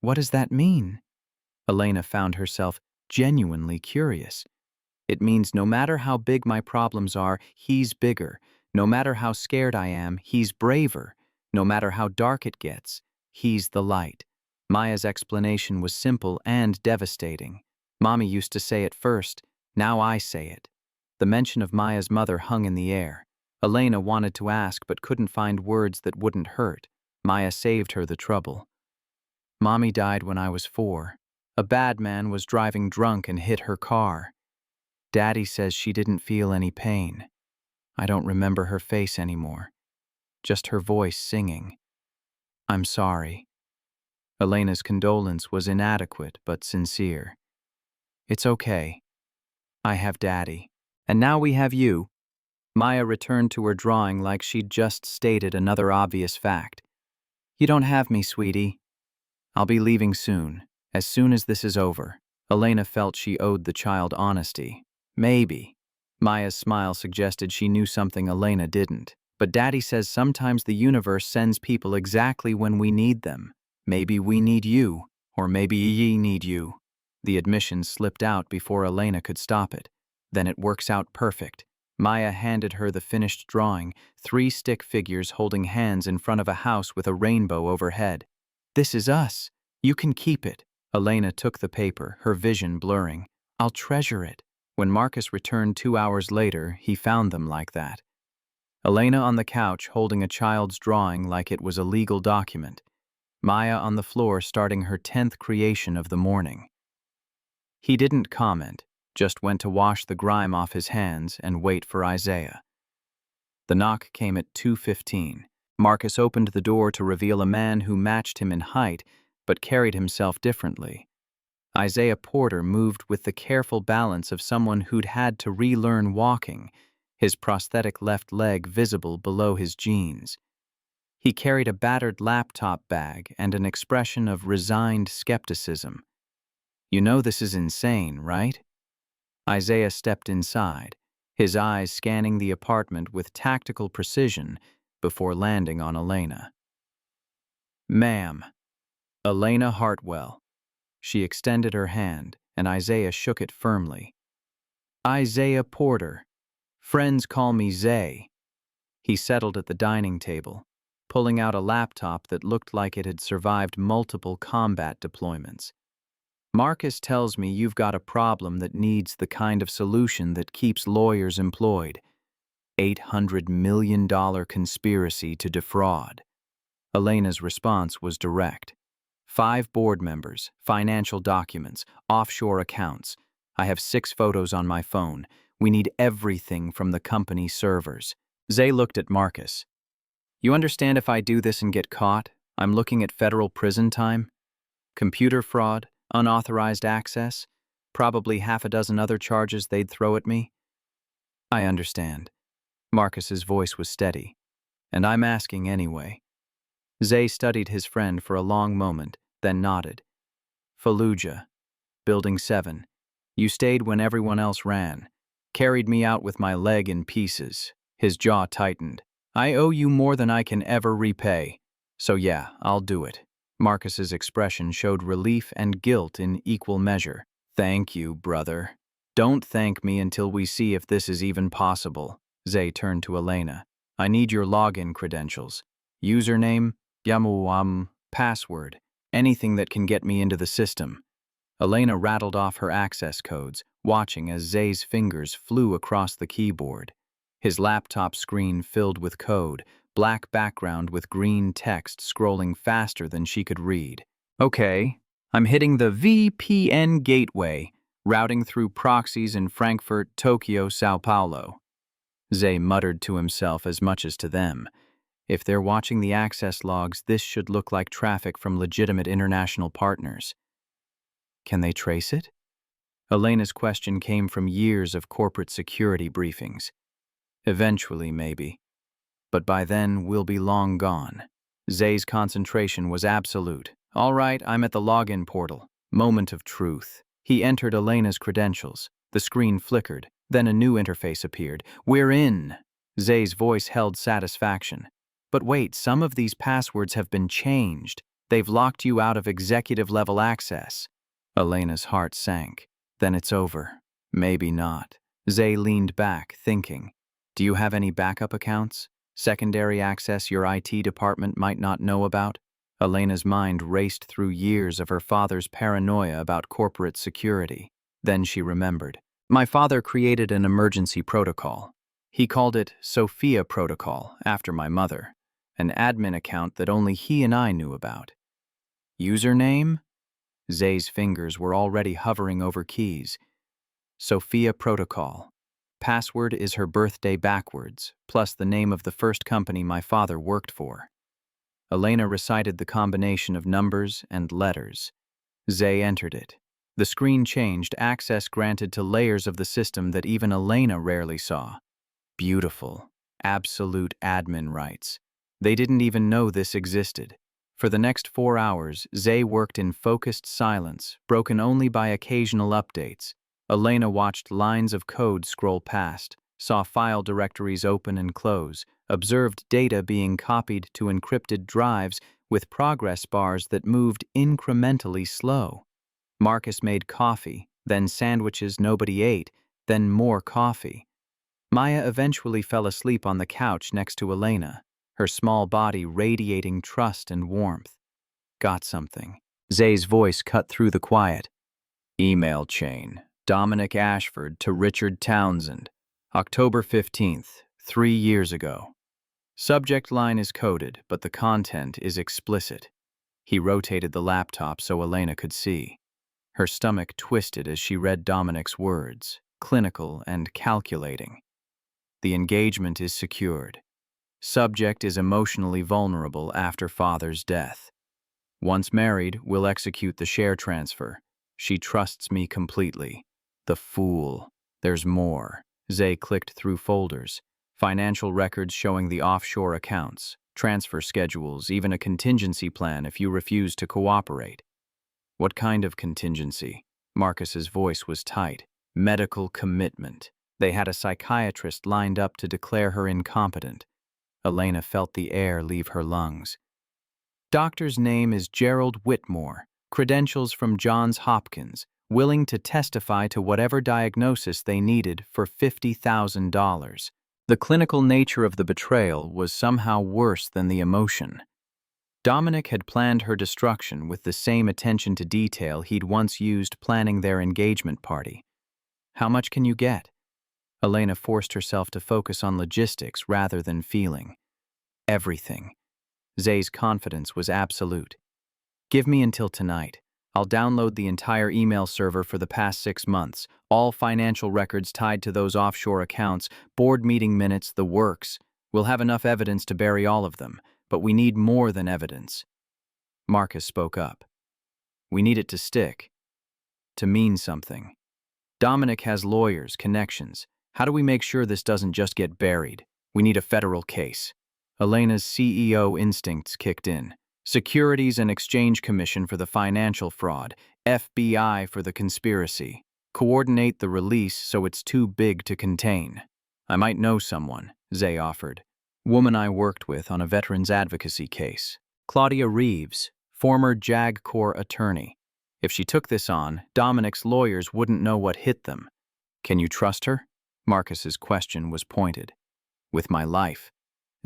What does that mean? Elena found herself genuinely curious. It means no matter how big my problems are, he's bigger. No matter how scared I am, he's braver. No matter how dark it gets, he's the light. Maya's explanation was simple and devastating. Mommy used to say it first, now I say it. The mention of Maya's mother hung in the air. Elena wanted to ask but couldn't find words that wouldn't hurt. Maya saved her the trouble. Mommy died when I was 4. A bad man was driving drunk and hit her car. Daddy says she didn't feel any pain. I don't remember her face anymore. Just her voice singing. I'm sorry. Elena's condolence was inadequate but sincere. It's okay. I have Daddy. And now we have you. Maya returned to her drawing like she'd just stated another obvious fact. You don't have me, sweetie. I'll be leaving soon as this is over. Elena felt she owed the child honesty. Maybe. Maya's smile suggested she knew something Elena didn't. But Daddy says sometimes the universe sends people exactly when we need them. Maybe we need you, or maybe ye need you. The admission slipped out before Elena could stop it. Then it works out perfect. Maya handed her the finished drawing, 3 stick figures holding hands in front of a house with a rainbow overhead. This is us. You can keep it. Elena took the paper, her vision blurring. I'll treasure it. When Marcus returned 2 hours later, he found them like that. Elena on the couch holding a child's drawing like it was a legal document. Maya on the floor starting her 10th creation of the morning. He didn't comment, just went to wash the grime off his hands and wait for Isaiah. The knock came at 2:15. Marcus opened the door to reveal a man who matched him in height but carried himself differently. Isaiah Porter moved with the careful balance of someone who'd had to relearn walking, his prosthetic left leg visible below his jeans. He carried a battered laptop bag and an expression of resigned skepticism. You know this is insane, right? Isaiah stepped inside, his eyes scanning the apartment with tactical precision before landing on Elena. Ma'am. Elena Hartwell. She extended her hand, and Isaiah shook it firmly. Isaiah Porter. Friends call me Zay. He settled at the dining table, pulling out a laptop that looked like it had survived multiple combat deployments. Marcus tells me you've got a problem that needs the kind of solution that keeps lawyers employed. $800 million conspiracy to defraud. Elena's response was direct. 5 board members, financial documents, offshore accounts. I have 6 photos on my phone. We need everything from the company servers. Zay looked at Marcus. You understand if I do this and get caught, I'm looking at federal prison time? Computer fraud, unauthorized access, probably half a dozen other charges they'd throw at me? I understand. Marcus's voice was steady. And I'm asking anyway. Zay studied his friend for a long moment, then nodded. Fallujah, Building 7. You stayed when everyone else ran. Carried me out with my leg in pieces. His jaw tightened. I owe you more than I can ever repay. So yeah, I'll do it. Marcus's expression showed relief and guilt in equal measure. Thank you, brother. Don't thank me until we see if this is even possible. Zay turned to Elena. I need your login credentials. Username, password, anything that can get me into the system. Elena rattled off her access codes, watching as Zay's fingers flew across the keyboard. His laptop screen filled with code, black background with green text scrolling faster than she could read. Okay, I'm hitting the VPN gateway, routing through proxies in Frankfurt, Tokyo, Sao Paulo. Zay muttered to himself as much as to them. If they're watching the access logs, this should look like traffic from legitimate international partners. Can they trace it? Elena's question came from years of corporate security briefings. Eventually, maybe. But by then, we'll be long gone. Zay's concentration was absolute. All right, I'm at the login portal. Moment of truth. He entered Elena's credentials. The screen flickered. Then a new interface appeared. We're in. Zay's voice held satisfaction. But wait, some of these passwords have been changed. They've locked you out of executive-level access. Elena's heart sank. Then it's over. Maybe not. Zay leaned back, thinking. Do you have any backup accounts? Secondary access your IT department might not know about? Elena's mind raced through years of her father's paranoia about corporate security. Then she remembered. My father created an emergency protocol. He called it Sophia Protocol, after my mother. An admin account that only he and I knew about. Username? Zay's fingers were already hovering over keys. Sophia Protocol. Password is her birthday backwards, plus the name of the first company my father worked for. Elena recited the combination of numbers and letters. Zay entered it. The screen changed, access granted to layers of the system that even Elena rarely saw. Beautiful. Absolute admin rights. They didn't even know this existed. For the next 4 hours, Zay worked in focused silence, broken only by occasional updates. Elena watched lines of code scroll past, saw file directories open and close, observed data being copied to encrypted drives with progress bars that moved incrementally slow. Marcus made coffee, then sandwiches nobody ate, then more coffee. Maya eventually fell asleep on the couch next to Elena, her small body radiating trust and warmth. Got something. Zay's voice cut through the quiet. Email chain. Dominic Ashford to Richard Townsend. October 15th, 3 years ago. Subject line is coded, but the content is explicit. He rotated the laptop so Elena could see. Her stomach twisted as she read Dominic's words, clinical and calculating. The engagement is secured. Subject is emotionally vulnerable after father's death. Once married, we'll execute the share transfer. She trusts me completely. The fool. There's more. Zay clicked through folders. Financial records showing the offshore accounts, transfer schedules, even a contingency plan if you refuse to cooperate. What kind of contingency? Marcus's voice was tight. Medical commitment. They had a psychiatrist lined up to declare her incompetent. Elena felt the air leave her lungs. Doctor's name is Gerald Whitmore. Credentials from Johns Hopkins. Willing to testify to whatever diagnosis they needed for $50,000. The clinical nature of the betrayal was somehow worse than the emotion. Dominic had planned her destruction with the same attention to detail he'd once used planning their engagement party. How much can you get? Elena forced herself to focus on logistics rather than feeling. Everything. Zay's confidence was absolute. Give me until tonight. I'll download the entire email server for the past 6 months, all financial records tied to those offshore accounts, board meeting minutes, the works. We'll have enough evidence to bury all of them, but we need more than evidence. Marcus spoke up. We need it to stick, to mean something. Dominic has lawyers, connections. How do we make sure this doesn't just get buried? We need a federal case. Elena's CEO instincts kicked in. Securities and Exchange Commission for the financial fraud, FBI for the conspiracy. Coordinate the release so it's too big to contain. I might know someone, Zay offered. Woman I worked with on a veterans advocacy case. Claudia Reeves, former JAG Corps attorney. If she took this on, Dominic's lawyers wouldn't know what hit them. Can you trust her? Marcus's question was pointed. With my life.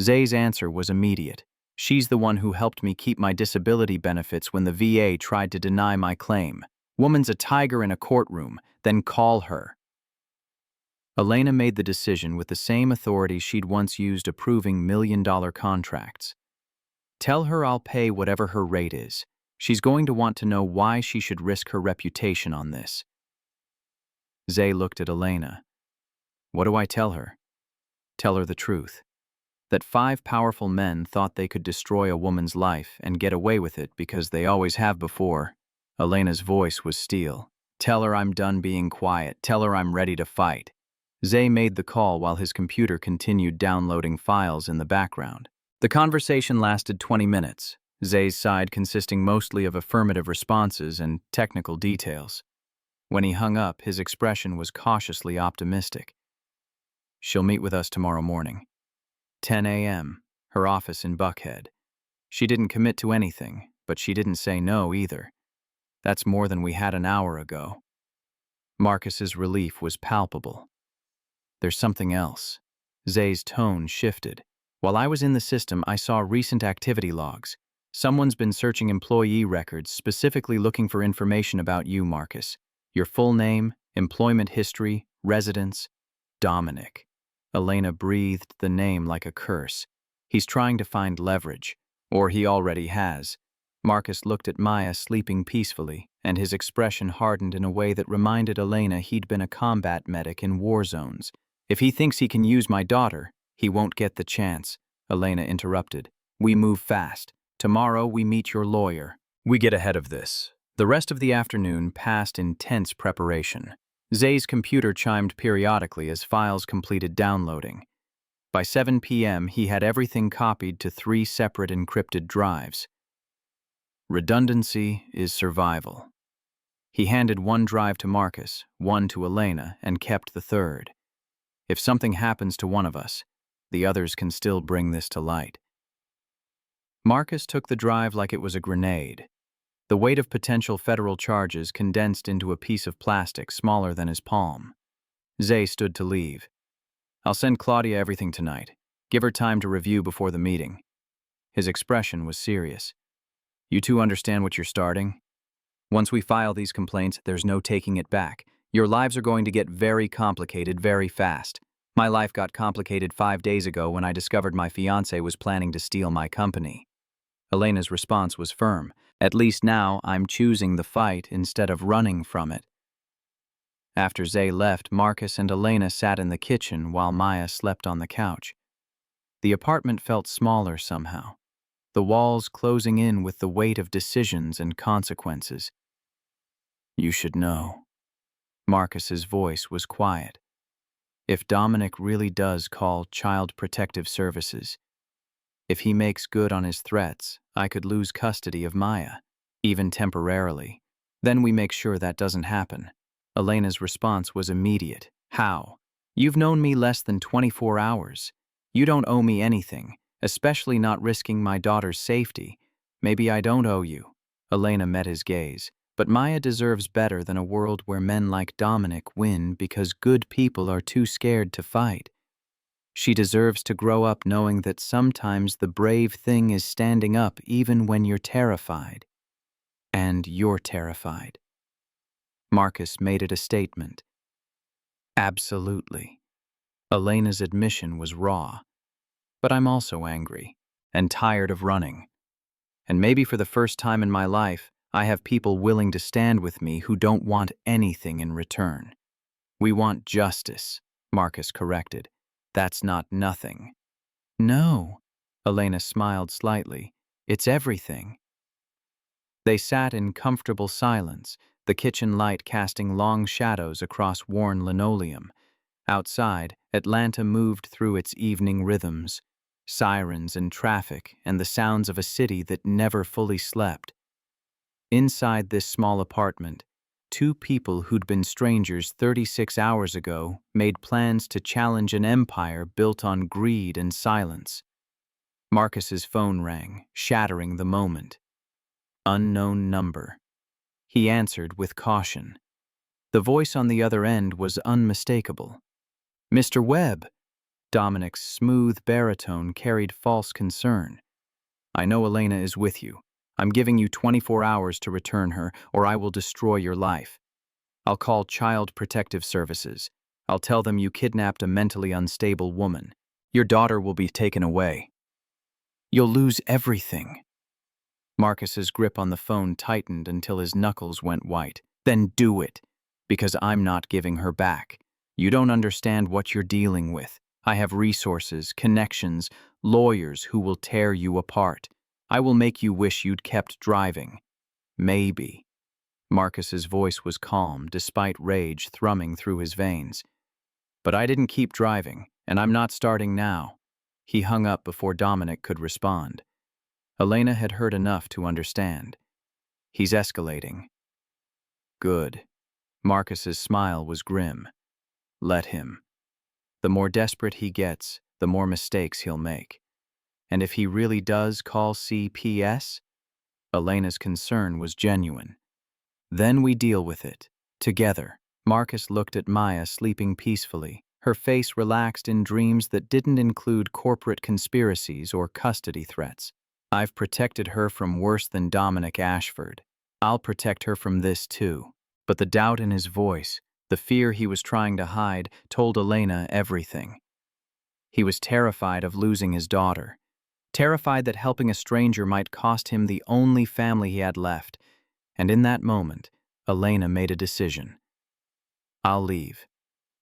Zay's answer was immediate. She's the one who helped me keep my disability benefits when the VA tried to deny my claim. Woman's a tiger in a courtroom, then call her. Elena made the decision with the same authority she'd once used approving million-dollar contracts. Tell her I'll pay whatever her rate is. She's going to want to know why she should risk her reputation on this. Zay looked at Elena. What do I tell her? Tell her the truth. that 5 powerful men thought they could destroy a woman's life and get away with it because they always have before. Elena's voice was steel. Tell her I'm done being quiet. Tell her I'm ready to fight. Zay made the call while his computer continued downloading files in the background. The conversation lasted 20 minutes, Zay's side consisting mostly of affirmative responses and technical details. When he hung up, his expression was cautiously optimistic. She'll meet with us tomorrow morning. 10 a.m., her office in Buckhead. She didn't commit to anything, but she didn't say no either. That's more than we had an hour ago. Marcus's relief was palpable. There's something else. Zay's tone shifted. While I was in the system, I saw recent activity logs. Someone's been searching employee records, specifically looking for information about you, Marcus. Your full name, employment history, residence. Dominic. Elena breathed the name like a curse. He's trying to find leverage. Or he already has. Marcus looked at Maya sleeping peacefully, and his expression hardened in a way that reminded Elena he'd been a combat medic in war zones. If he thinks he can use my daughter, he won't get the chance, Elena interrupted. We move fast. Tomorrow we meet your lawyer. We get ahead of this. The rest of the afternoon passed in tense preparation. Zay's computer chimed periodically as files completed downloading. By 7 p.m., he had everything copied to 3 separate encrypted drives. Redundancy is survival. He handed 1 drive to Marcus, 1 to Elena, and kept the 3rd. If something happens to one of us, the others can still bring this to light. Marcus took the drive like it was a grenade. The weight of potential federal charges condensed into a piece of plastic smaller than his palm. Zay stood to leave. I'll send Claudia everything tonight. Give her time to review before the meeting. His expression was serious. You two understand what you're starting? Once we file these complaints, there's no taking it back. Your lives are going to get very complicated very fast. My life got complicated 5 days ago when I discovered my fiancé was planning to steal my company. Elena's response was firm. At least now I'm choosing the fight instead of running from it. After Zay left, Marcus and Elena sat in the kitchen while Maya slept on the couch. The apartment felt smaller somehow, the walls closing in with the weight of decisions and consequences. You should know. Marcus's voice was quiet. If Dominic really does call Child Protective Services, if he makes good on his threats, I could lose custody of Maya, even temporarily. Then we make sure that doesn't happen. Elena's response was immediate. How? You've known me less than 24 hours. You don't owe me anything, especially not risking my daughter's safety. Maybe I don't owe you. Elena met his gaze. But Maya deserves better than a world where men like Dominic win because good people are too scared to fight. She deserves to grow up knowing that sometimes the brave thing is standing up even when you're terrified. And you're terrified. Marcus made it a statement. Absolutely. Elena's admission was raw. But I'm also angry and tired of running. And maybe for the first time in my life, I have people willing to stand with me who don't want anything in return. We want justice, Marcus corrected. That's not nothing. No, Elena smiled slightly. It's everything. They sat in comfortable silence, the kitchen light casting long shadows across worn linoleum. Outside, Atlanta moved through its evening rhythms, sirens and traffic and the sounds of a city that never fully slept. Inside this small apartment, 2 people who'd been strangers 36 hours ago made plans to challenge an empire built on greed and silence. Marcus's phone rang, shattering the moment. Unknown number. He answered with caution. The voice on the other end was unmistakable. Mr. Webb. Dominic's smooth baritone carried false concern. I know Elena is with you. I'm giving you 24 hours to return her, or I will destroy your life. I'll call Child Protective Services. I'll tell them you kidnapped a mentally unstable woman. Your daughter will be taken away. You'll lose everything. Marcus's grip on the phone tightened until his knuckles went white. Then do it, because I'm not giving her back. You don't understand what you're dealing with. I have resources, connections, lawyers who will tear you apart. I will make you wish you'd kept driving. Maybe. Marcus's voice was calm, despite rage thrumming through his veins. But I didn't keep driving, and I'm not starting now. He hung up before Dominic could respond. Elena had heard enough to understand. He's escalating. Good. Marcus's smile was grim. Let him. The more desperate he gets, the more mistakes he'll make. And if he really does call CPS? Elena's concern was genuine. Then we deal with it. Together. Marcus looked at Maya sleeping peacefully, her face relaxed in dreams that didn't include corporate conspiracies or custody threats. I've protected her from worse than Dominic Ashford. I'll protect her from this too. But the doubt in his voice, the fear he was trying to hide, told Elena everything. He was terrified of losing his daughter, terrified that helping a stranger might cost him the only family he had left, and in that moment, Elena made a decision. I'll leave,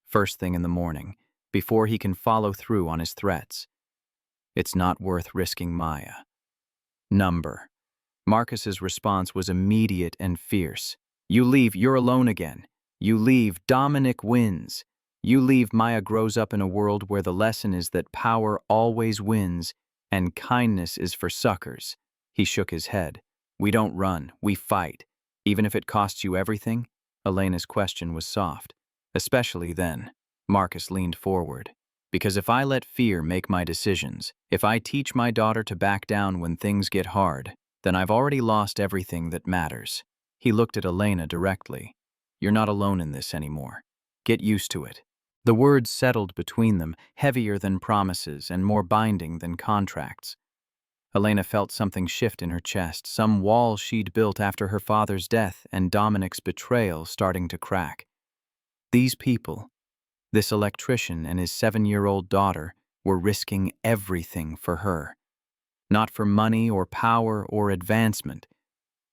first thing in the morning, before he can follow through on his threats. It's not worth risking Maya. Number. Marcus's response was immediate and fierce. You leave, you're alone again. You leave, Dominic wins. You leave, Maya grows up in a world where the lesson is that power always wins and kindness is for suckers. He shook his head. We don't run, we fight. Even if it costs you everything? Elena's question was soft. Especially then. Marcus leaned forward. Because if I let fear make my decisions, if I teach my daughter to back down when things get hard, then I've already lost everything that matters. He looked at Elena directly. You're not alone in this anymore. Get used to it. The words settled between them, heavier than promises and more binding than contracts. Elena felt something shift in her chest, some wall she'd built after her father's death and Dominic's betrayal starting to crack. These people, this electrician and his 7-year-old daughter, were risking everything for her. Not for money or power or advancement,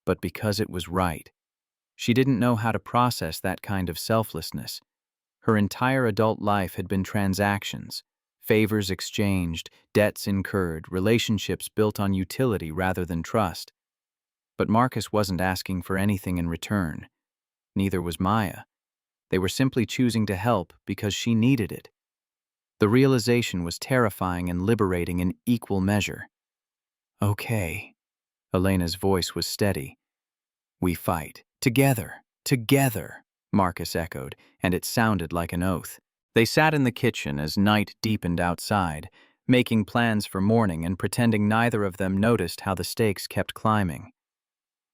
but because it was right. She didn't know how to process that kind of selflessness. Her entire adult life had been transactions, favors exchanged, debts incurred, relationships built on utility rather than trust. But Marcus wasn't asking for anything in return. Neither was Maya. They were simply choosing to help because she needed it. The realization was terrifying and liberating in equal measure. Okay. Elena's voice was steady. We fight. Together. Together, Marcus echoed, and it sounded like an oath. They sat in the kitchen as night deepened outside, making plans for morning and pretending neither of them noticed how the stakes kept climbing.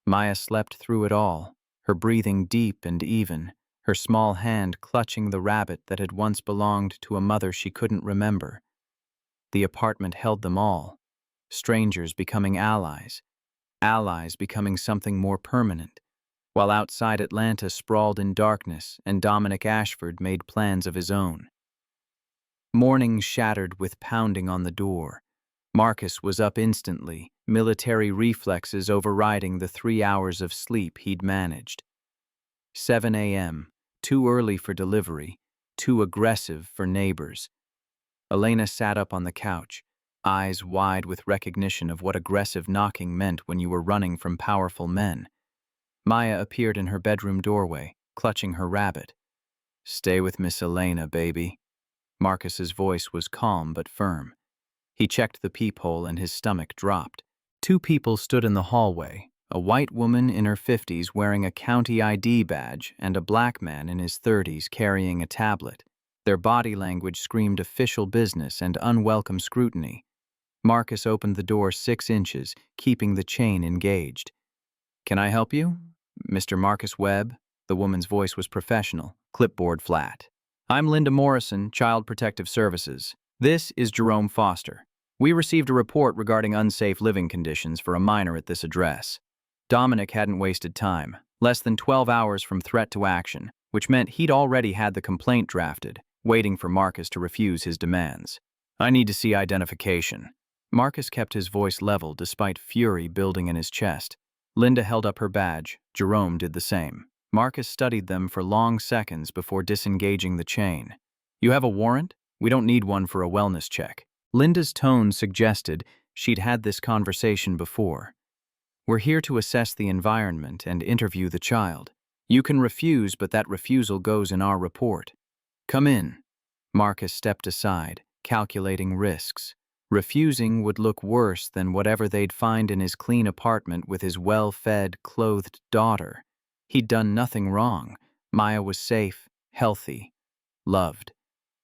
Maya slept through it all, her breathing deep and even, her small hand clutching the rabbit that had once belonged to a mother she couldn't remember. The apartment held them all, strangers becoming allies, allies becoming something more permanent, while outside Atlanta sprawled in darkness and Dominic Ashford made plans of his own. Morning shattered with pounding on the door. Marcus was up instantly, military reflexes overriding the 3 hours of sleep he'd managed. 7 a.m., too early for delivery, too aggressive for neighbors. Elena sat up on the couch, eyes wide with recognition of what aggressive knocking meant when you were running from powerful men. Maya appeared in her bedroom doorway, clutching her rabbit. Stay with Miss Elena, baby. Marcus's voice was calm but firm. He checked the peephole and his stomach dropped. 2 people stood in the hallway, a white woman in her 50s wearing a county ID badge and a black man in his 30s carrying a tablet. Their body language screamed official business and unwelcome scrutiny. Marcus opened the door 6 inches, keeping the chain engaged. Can I help you? Mr. Marcus Webb? The woman's voice was professional, clipboard flat. I'm Linda Morrison, Child Protective Services. This is Jerome Foster. We received a report regarding unsafe living conditions for a minor at this address. Dominic hadn't wasted time, less than 12 hours from threat to action, which meant he'd already had the complaint drafted, waiting for Marcus to refuse his demands. I need to see identification. Marcus kept his voice level despite fury building in his chest. Linda held up her badge. Jerome did the same. Marcus studied them for long seconds before disengaging the chain. You have a warrant? We don't need one for a wellness check. Linda's tone suggested she'd had this conversation before. We're here to assess the environment and interview the child. You can refuse, but that refusal goes in our report. Come in. Marcus stepped aside, calculating risks. Refusing would look worse than whatever they'd find in his clean apartment with his well-fed, clothed daughter. He'd done nothing wrong. Maya was safe, healthy, loved.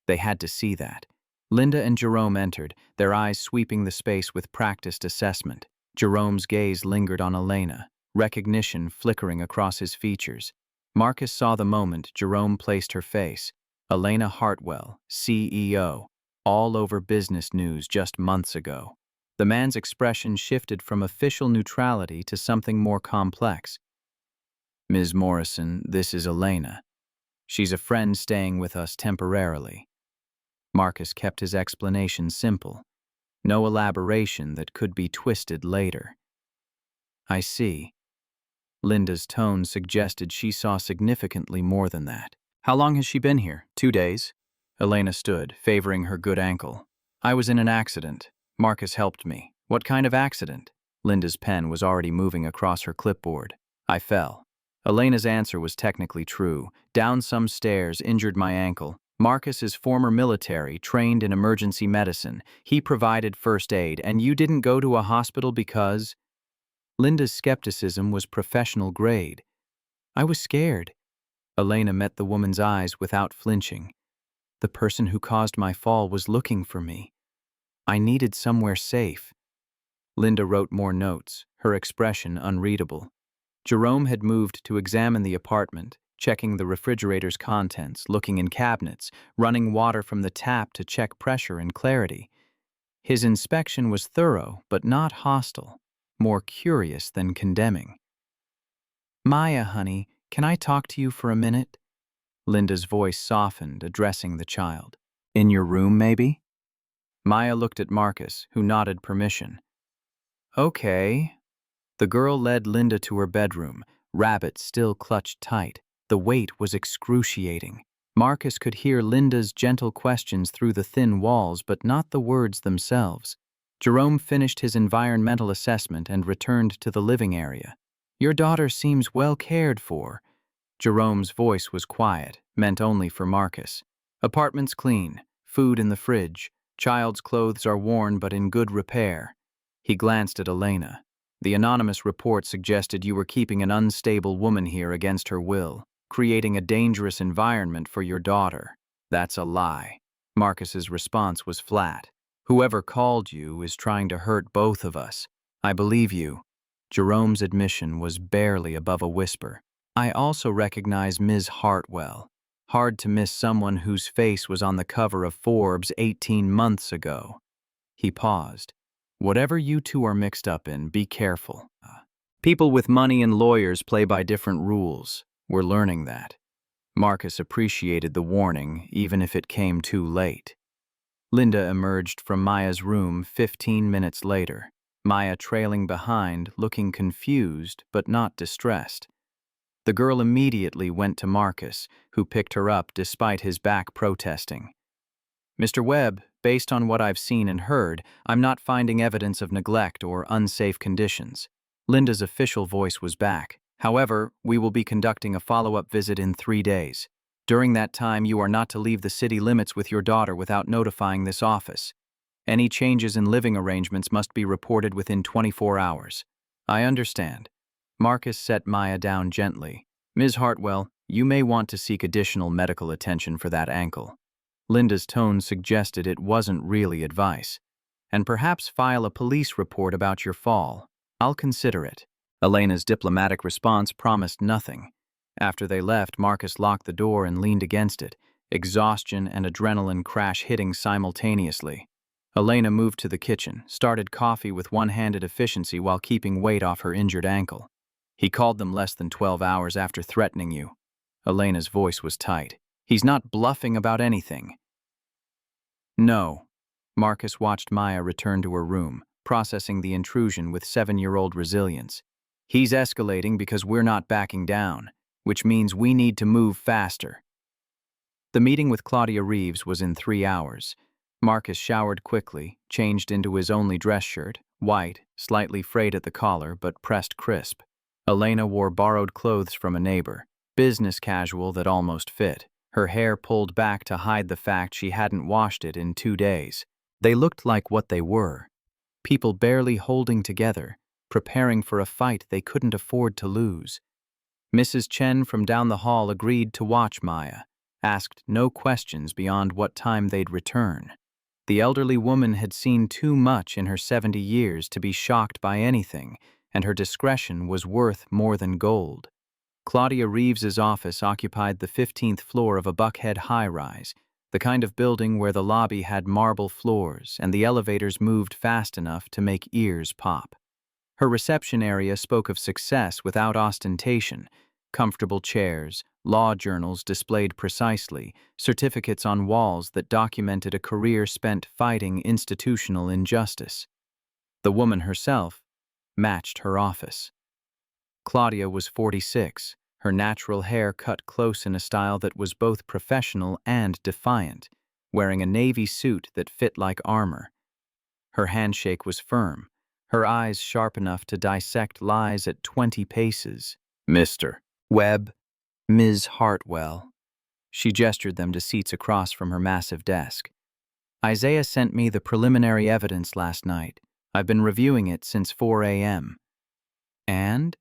They had to see that. Linda and Jerome entered, their eyes sweeping the space with practiced assessment. Jerome's gaze lingered on Elena, recognition flickering across his features. Marcus saw the moment Jerome placed her face. Elena Hartwell, CEO, all over business news just months ago. The man's expression shifted from official neutrality to something more complex. Ms. Morrison, this is Elena. She's a friend staying with us temporarily. Marcus kept his explanation simple. No elaboration that could be twisted later. I see. Linda's tone suggested she saw significantly more than that. How long has she been here? 2 days? Elena stood, favoring her good ankle. I was in an accident. Marcus helped me. What kind of accident? Linda's pen was already moving across her clipboard. I fell. Elena's answer was technically true. Down some stairs, injured my ankle. Marcus is former military, trained in emergency medicine. He provided first aid, and you didn't go to a hospital because… Linda's skepticism was professional grade. I was scared. Elena met the woman's eyes without flinching. The person who caused my fall was looking for me. I needed somewhere safe. Linda wrote more notes, her expression unreadable. Jerome had moved to examine the apartment, checking the refrigerator's contents, looking in cabinets, running water from the tap to check pressure and clarity. His inspection was thorough, but not hostile, more curious than condemning. Maya, honey, can I talk to you for a minute? Linda's voice softened, addressing the child. In your room, maybe? Maya looked at Marcus, who nodded permission. Okay. The girl led Linda to her bedroom, Rabbit still clutched tight. The weight was excruciating. Marcus could hear Linda's gentle questions through the thin walls, but not the words themselves. Jerome finished his environmental assessment and returned to the living area. Your daughter seems well cared for. Jerome's voice was quiet, meant only for Marcus. Apartment's clean, food in the fridge, child's clothes are worn but in good repair. He glanced at Elena. The anonymous report suggested you were keeping an unstable woman here against her will, creating a dangerous environment for your daughter. That's a lie. Marcus's response was flat. Whoever called you is trying to hurt both of us. I believe you. Jerome's admission was barely above a whisper. I also recognize Ms. Hartwell. Hard to miss someone whose face was on the cover of Forbes 18 months ago. He paused. Whatever you two are mixed up in, be careful. People with money and lawyers play by different rules. We're learning that. Marcus appreciated the warning, even if it came too late. Linda emerged from Maya's room 15 minutes later, Maya trailing behind, looking confused but not distressed. The girl immediately went to Marcus, who picked her up despite his back protesting. Mr. Webb, based on what I've seen and heard, I'm not finding evidence of neglect or unsafe conditions. Linda's official voice was back. However, we will be conducting a follow-up visit in 3 days. During that time, you are not to leave the city limits with your daughter without notifying this office. Any changes in living arrangements must be reported within 24 hours. I understand. Marcus set Maya down gently. Ms. Hartwell, you may want to seek additional medical attention for that ankle. Linda's tone suggested it wasn't really advice. And perhaps file a police report about your fall. I'll consider it. Elena's diplomatic response promised nothing. After they left, Marcus locked the door and leaned against it, exhaustion and adrenaline crash hitting simultaneously. Elena moved to the kitchen, started coffee with one-handed efficiency while keeping weight off her injured ankle. He called them less than 12 hours after threatening you. Elena's voice was tight. He's not bluffing about anything. No. Marcus watched Maya return to her room, processing the intrusion with 7-year-old resilience. He's escalating because we're not backing down, which means we need to move faster. The meeting with Claudia Reeves was in 3 hours. Marcus showered quickly, changed into his only dress shirt, white, slightly frayed at the collar but pressed crisp. Elena wore borrowed clothes from a neighbor, business casual that almost fit, her hair pulled back to hide the fact she hadn't washed it in 2 days. They looked like what they were, people barely holding together, preparing for a fight they couldn't afford to lose. Mrs. Chen from down the hall agreed to watch Maya, asked no questions beyond what time they'd return. The elderly woman had seen too much in her 70 years to be shocked by anything, and her discretion was worth more than gold. Claudia Reeves's office occupied the 15th floor of a Buckhead high-rise, the kind of building where the lobby had marble floors and the elevators moved fast enough to make ears pop. Her reception area spoke of success without ostentation: comfortable chairs, law journals displayed precisely, certificates on walls that documented a career spent fighting institutional injustice. The woman herself matched her office. Claudia was 46, her natural hair cut close in a style that was both professional and defiant, wearing a navy suit that fit like armor. Her handshake was firm, her eyes sharp enough to dissect lies at 20 paces. "Mr. Webb, Ms. Hartwell." She gestured them to seats across from her massive desk. "Isaiah sent me the preliminary evidence last night. I've been reviewing it since 4 a.m. And?"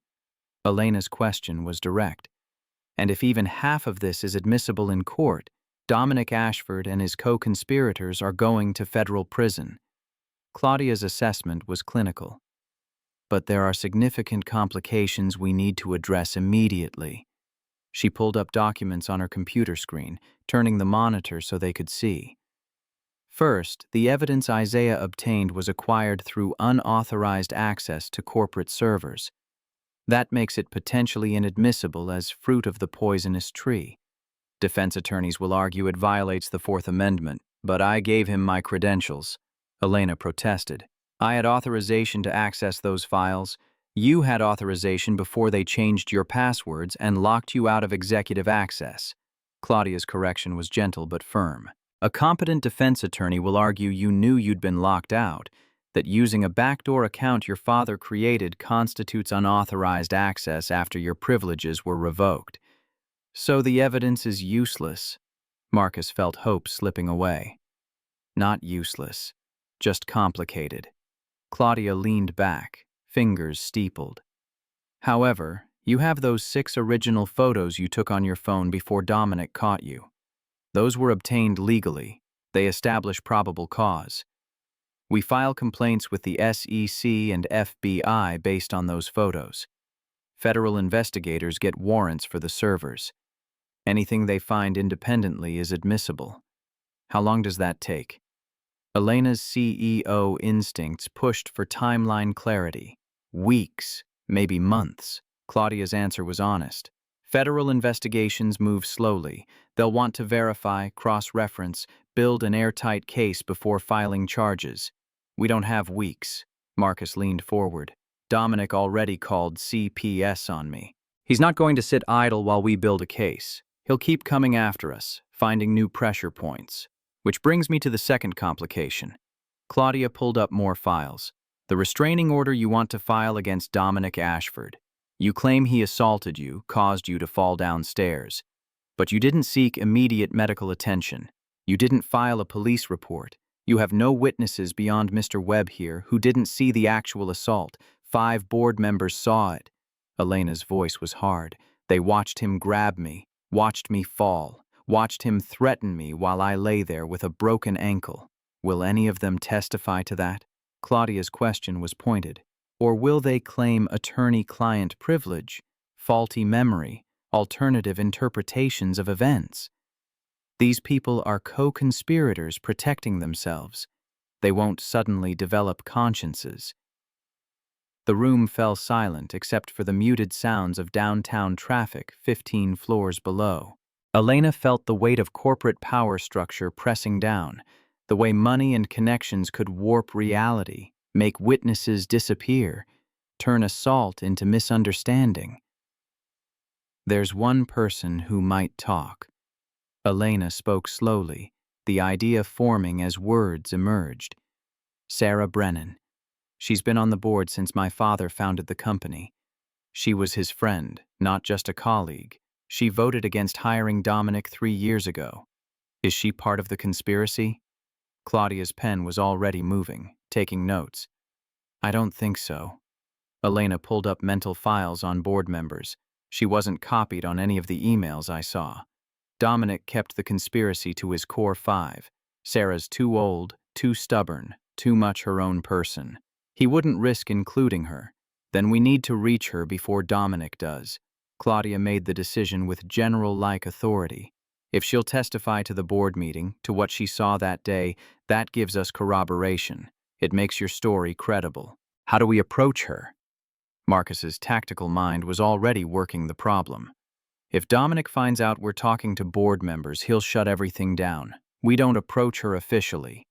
Elena's question was direct. "And if even half of this is admissible in court, Dominic Ashford and his co-conspirators are going to federal prison." Claudia's assessment was clinical. "But there are significant complications we need to address immediately." She pulled up documents on her computer screen, turning the monitor so they could see. First, the evidence Isaiah obtained was acquired through unauthorized access to corporate servers. That makes it potentially inadmissible as fruit of the poisonous tree. Defense attorneys will argue it violates the Fourth Amendment, but I gave him my credentials. Elena protested. "I had authorization to access those files. You had authorization before they changed your passwords and locked you out of executive access." Claudia's correction was gentle but firm. "A competent defense attorney will argue you knew you'd been locked out, that using a backdoor account your father created constitutes unauthorized access after your privileges were revoked. So the evidence is useless." Marcus felt hope slipping away. "Not useless, just complicated." Claudia leaned back, fingers steepled. "However, you have those 6 original photos you took on your phone before Dominic caught you. Those were obtained legally. They establish probable cause. We file complaints with the SEC and FBI based on those photos. Federal investigators get warrants for the servers. Anything they find independently is admissible. How long does that take?" Elena's CEO instincts pushed for timeline clarity. "Weeks, maybe months." Claudia's answer was honest. "Federal investigations move slowly. They'll want to verify, cross-reference, build an airtight case before filing charges. We don't have weeks." Marcus leaned forward. "Dominic already called CPS on me. He's not going to sit idle while we build a case. He'll keep coming after us, finding new pressure points. Which brings me to the second complication." Claudia pulled up more files. "The restraining order you want to file against Dominic Ashford. You claim he assaulted you, caused you to fall downstairs. But you didn't seek immediate medical attention. You didn't file a police report. You have no witnesses beyond Mr. Webb here who didn't see the actual assault. 5 board members saw it." Elena's voice was hard. "They watched him grab me, watched me fall, watched him threaten me while I lay there with a broken ankle. Will any of them testify to that?" Claudia's question was pointed. "Or will they claim attorney-client privilege, faulty memory, alternative interpretations of events? These people are co-conspirators protecting themselves. They won't suddenly develop consciences." The room fell silent except for the muted sounds of downtown traffic 15 floors below. Elena felt the weight of corporate power structure pressing down, the way money and connections could warp reality, make witnesses disappear, turn assault into misunderstanding. "There's one person who might talk." Elena spoke slowly, the idea forming as words emerged. Sarah Brennan. She's been on the board since my father founded the company. She was his friend, not just a colleague. She voted against hiring Dominic 3 years ago. Is she part of the conspiracy? Claudia's pen was already moving, taking notes. I don't think so. Elena pulled up mental files on board members. She wasn't copied on any of the emails I saw. Dominic kept the conspiracy to his core 5. Sarah's too old, too stubborn, too much her own person. He wouldn't risk including her. Then we need to reach her before Dominic does. Claudia made the decision with general-like authority. If she'll testify to the board meeting, to what she saw that day, that gives us corroboration. It makes your story credible. How do we approach her? Marcus's tactical mind was already working the problem. If Dominic finds out we're talking to board members, he'll shut everything down. We don't approach her officially.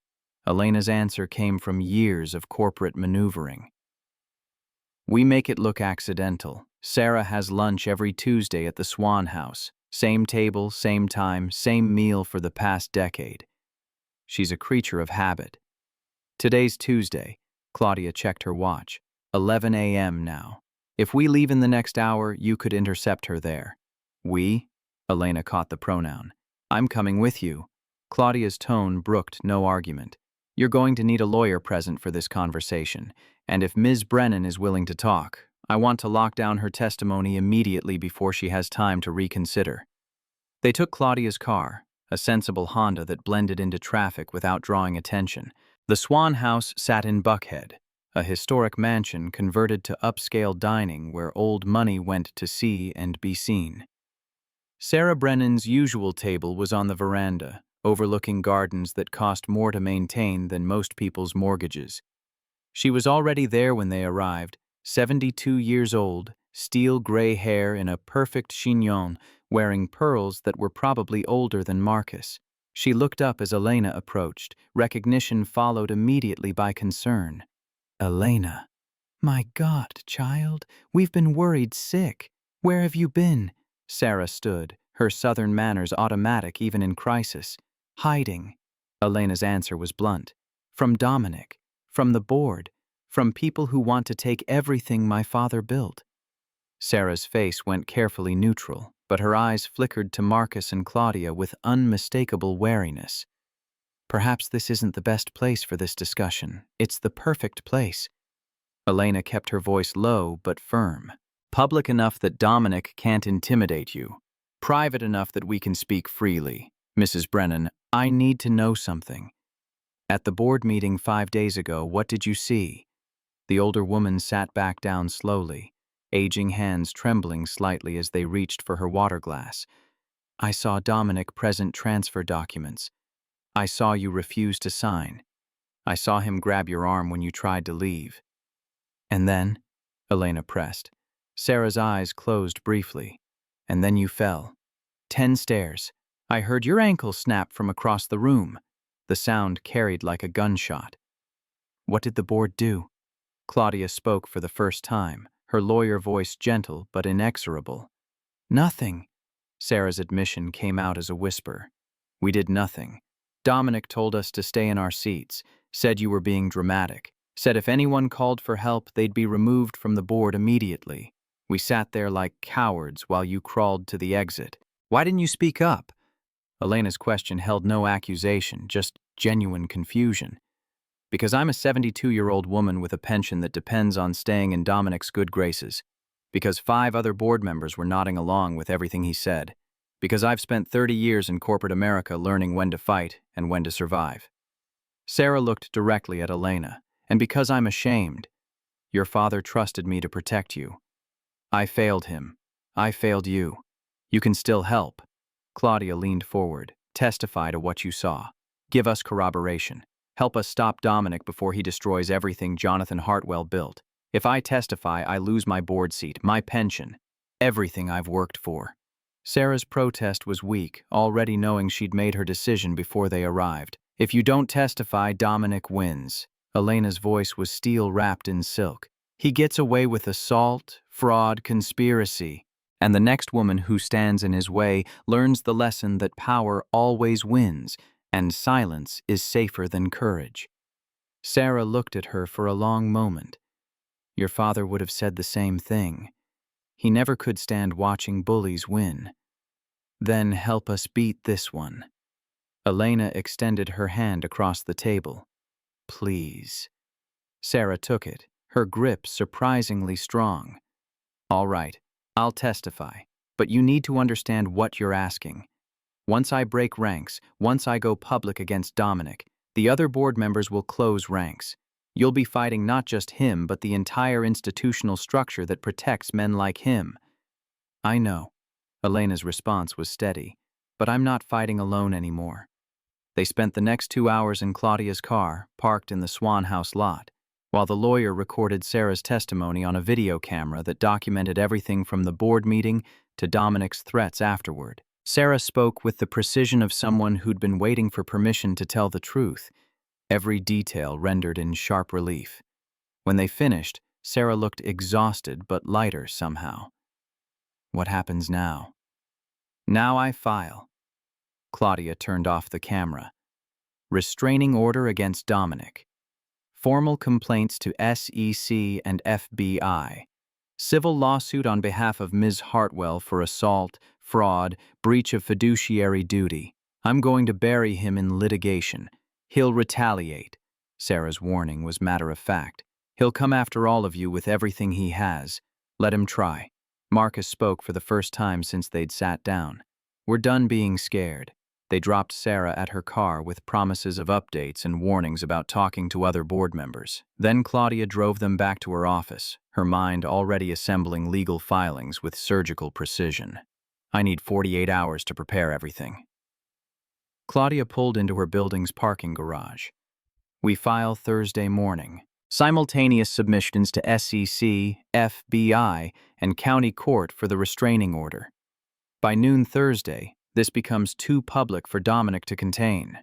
Elena's answer came from years of corporate maneuvering. We make it look accidental. Sarah has lunch every Tuesday at the Swan House. Same table, same time, same meal for the past decade. She's a creature of habit. Today's Tuesday. Claudia checked her watch. 11 a.m. now. If we leave in the next hour, you could intercept her there. We? Elena caught the pronoun. I'm coming with you. Claudia's tone brooked no argument. You're going to need a lawyer present for this conversation, and if Ms. Brennan is willing to talk, I want to lock down her testimony immediately before she has time to reconsider. They took Claudia's car, a sensible Honda that blended into traffic without drawing attention. The Swan House sat in Buckhead, a historic mansion converted to upscale dining where old money went to see and be seen. Sarah Brennan's usual table was on the veranda, overlooking gardens that cost more to maintain than most people's mortgages. She was already there when they arrived, 72 years old, steel gray hair in a perfect chignon, wearing pearls that were probably older than Marcus. She looked up as Elena approached. Recognition followed immediately by concern. Elena. My God, child, we've been worried sick. Where have you been? Sarah stood, her southern manners automatic even in crisis. Hiding. Elena's answer was blunt. From Dominic. From the board. From people who want to take everything my father built. Sarah's face went carefully neutral, but her eyes flickered to Marcus and Claudia with unmistakable wariness. Perhaps this isn't the best place for this discussion. It's the perfect place. Elena kept her voice low but firm. Public enough that Dominic can't intimidate you. Private enough that we can speak freely. Mrs. Brennan, I need to know something. At the board meeting 5 days ago, what did you see? The older woman sat back down slowly, aging hands trembling slightly as they reached for her water glass. I saw Dominic present transfer documents. I saw you refuse to sign. I saw him grab your arm when you tried to leave. And then? Elena pressed. Sarah's eyes closed briefly. And then you fell. 10 stairs. I heard your ankle snap from across the room. The sound carried like a gunshot. What did the board do? Claudia spoke for the first time, her lawyer voice gentle but inexorable. Nothing. Sarah's admission came out as a whisper. We did nothing. Dominic told us to stay in our seats, said you were being dramatic, said if anyone called for help, they'd be removed from the board immediately. We sat there like cowards while you crawled to the exit. Why didn't you speak up? Elena's question held no accusation, just genuine confusion. Because I'm a 72-year-old woman with a pension that depends on staying in Dominic's good graces. Because 5 other board members were nodding along with everything he said. Because I've spent 30 years in corporate America learning when to fight and when to survive. Sarah looked directly at Elena. And because I'm ashamed. Your father trusted me to protect you. I failed him. I failed you. You can still help. Claudia leaned forward. Testify to what you saw. Give us corroboration. Help us stop Dominic before he destroys everything Jonathan Hartwell built. If I testify, I lose my board seat, my pension, everything I've worked for. Sarah's protest was weak, already knowing she'd made her decision before they arrived. If you don't testify, Dominic wins. Elena's voice was steel wrapped in silk. He gets away with assault, fraud, conspiracy. And the next woman who stands in his way learns the lesson that power always wins, And silence is safer than courage. Sarah looked at her for a long moment. Your father would have said the same thing. He never could stand watching bullies win. Then help us beat this one. Elena extended her hand across the table. Please. Sarah took it, her grip surprisingly strong. All right, I'll testify, but you need to understand what you're asking. Once I break ranks, once I go public against Dominic, the other board members will close ranks. You'll be fighting not just him, but the entire institutional structure that protects men like him. I know. Elena's response was steady, but I'm not fighting alone anymore. They spent the next 2 hours in Claudia's car, parked in the Swan House lot, while the lawyer recorded Sarah's testimony on a video camera that documented everything from the board meeting to Dominic's threats afterward. Sarah spoke with the precision of someone who'd been waiting for permission to tell the truth, every detail rendered in sharp relief. When they finished, Sarah looked exhausted but lighter somehow. What happens now? Now I file. Claudia turned off the camera. Restraining order against Dominic. Formal complaints to SEC and FBI. Civil lawsuit on behalf of Ms. Hartwell for assault, fraud, breach of fiduciary duty. I'm going to bury him in litigation. He'll retaliate. Sarah's warning was matter of fact. He'll come after all of you with everything he has. Let him try. Marcus spoke for the first time since they'd sat down. We're done being scared. They dropped Sarah at her car with promises of updates and warnings about talking to other board members. Then Claudia drove them back to her office, her mind already assembling legal filings with surgical precision. I need 48 hours to prepare everything. Claudia pulled into her building's parking garage. We file Thursday morning. Simultaneous submissions to SEC, FBI, and county court for the restraining order. By noon Thursday, this becomes too public for Dominic to contain.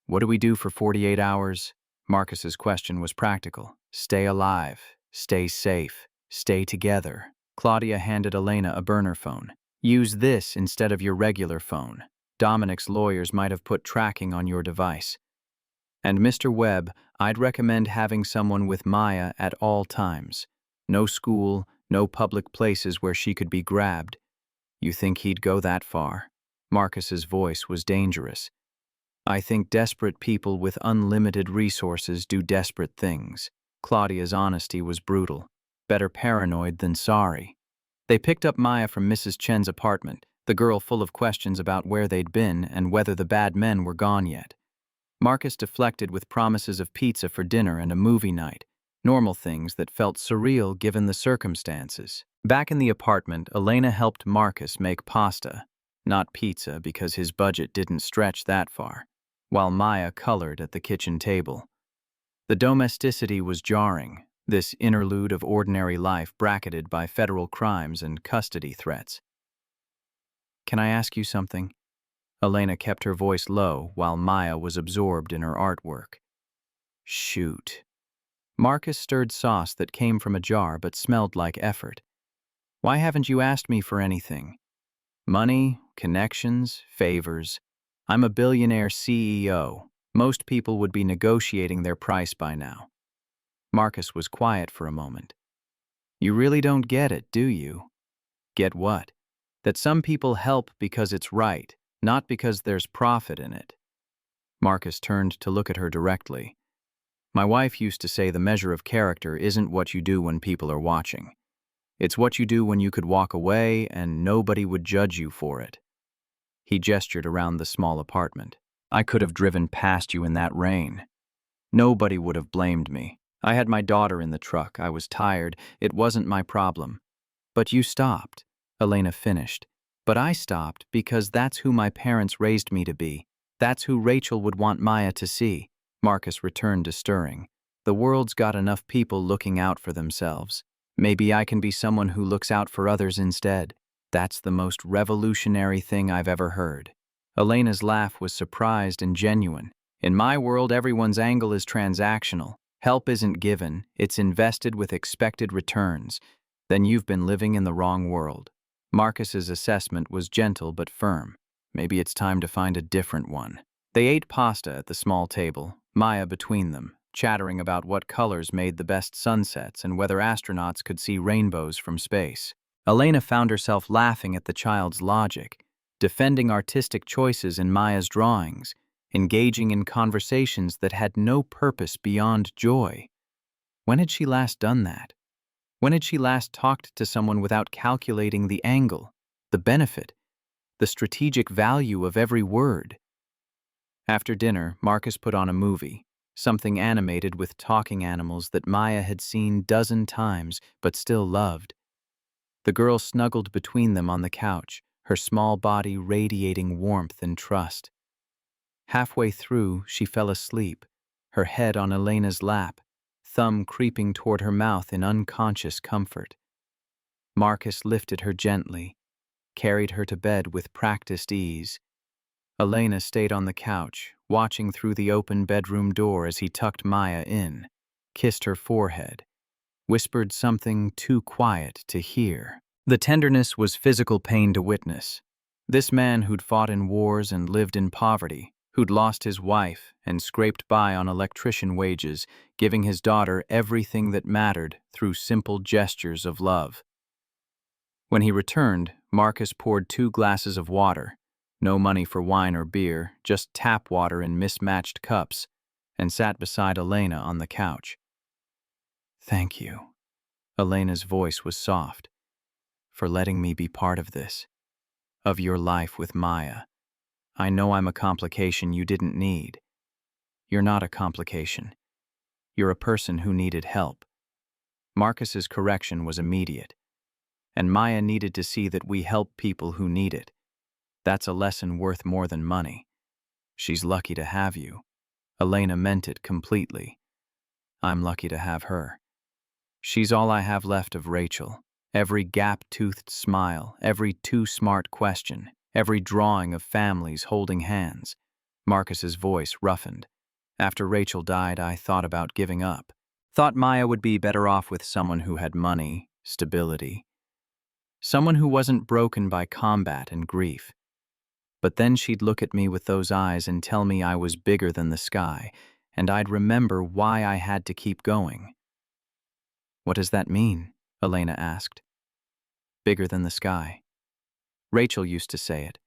What do we do for 48 hours? Marcus's question was practical. Stay alive, stay safe, stay together. Claudia handed Elena a burner phone. Use this instead of your regular phone. Dominic's lawyers might have put tracking on your device. And Mr. Webb, I'd recommend having someone with Maya at all times. No school, no public places where she could be grabbed. You think he'd go that far? Marcus's voice was dangerous. I think desperate people with unlimited resources do desperate things. Claudia's honesty was brutal. Better paranoid than sorry. They picked up Maya from Mrs. Chen's apartment, the girl full of questions about where they'd been and whether the bad men were gone yet. Marcus deflected with promises of pizza for dinner and a movie night, normal things that felt surreal given the circumstances. Back in the apartment, Elena helped Marcus make pasta, not pizza because his budget didn't stretch that far, while Maya colored at the kitchen table. The domesticity was jarring, this interlude of ordinary life bracketed by federal crimes and custody threats. Can I ask you something? Elena kept her voice low while Maya was absorbed in her artwork. Shoot. Marcus stirred sauce that came from a jar but smelled like effort. Why haven't you asked me for anything? Money, connections, favors. I'm a billionaire CEO. Most people would be negotiating their price by now. Marcus was quiet for a moment. You really don't get it, do you? Get what? That some people help because it's right, not because there's profit in it. Marcus turned to look at her directly. My wife used to say the measure of character isn't what you do when people are watching. It's what you do when you could walk away and nobody would judge you for it. He gestured around the small apartment. I could have driven past you in that rain. Nobody would have blamed me. I had my daughter in the truck. I was tired. It wasn't my problem. But you stopped, Elena finished. But I stopped because that's who my parents raised me to be. That's who Rachel would want Maya to see. Marcus returned to stirring. The world's got enough people looking out for themselves. Maybe I can be someone who looks out for others instead. That's the most revolutionary thing I've ever heard. Elena's laugh was surprised and genuine. In my world, everyone's angle is transactional. Help isn't given, it's invested with expected returns. Then you've been living in the wrong world. Marcus's assessment was gentle but firm. Maybe it's time to find a different one. They ate pasta at the small table, Maya between them, chattering about what colors made the best sunsets and whether astronauts could see rainbows from space. Elena found herself laughing at the child's logic, defending artistic choices in Maya's drawings, engaging in conversations that had no purpose beyond joy. When had she last done that? When had she last talked to someone without calculating the angle, the benefit, the strategic value of every word? After dinner, Marcus put on a movie, something animated with talking animals that Maya had seen dozen times but still loved. The girl snuggled between them on the couch, her small body radiating warmth and trust. Halfway through, she fell asleep, her head on Elena's lap, thumb creeping toward her mouth in unconscious comfort. Marcus lifted her gently, carried her to bed with practiced ease. Elena stayed on the couch, watching through the open bedroom door as he tucked Maya in, kissed her forehead, whispered something too quiet to hear. The tenderness was physical pain to witness. This man who'd fought in wars and lived in poverty, who'd lost his wife and scraped by on electrician wages, giving his daughter everything that mattered through simple gestures of love. When he returned, Marcus poured 2 glasses of water, no money for wine or beer, just tap water in mismatched cups, and sat beside Elena on the couch. "Thank you." Elena's voice was soft. "For letting me be part of this, of your life with Maya. I know I'm a complication you didn't need. You're not a complication. You're a person who needed help." Marcus's correction was immediate, and Maya needed to see that we help people who need it. That's a lesson worth more than money. She's lucky to have you. Elena meant it completely. I'm lucky to have her. She's all I have left of Rachel. Every gap-toothed smile, every too smart question, every drawing of families holding hands. Marcus's voice roughened. After Rachel died, I thought about giving up. Thought Maya would be better off with someone who had money, stability. Someone who wasn't broken by combat and grief. But then she'd look at me with those eyes and tell me I was bigger than the sky, and I'd remember why I had to keep going. "What does that mean?" Elena asked. "Bigger than the sky." Rachel used to say it.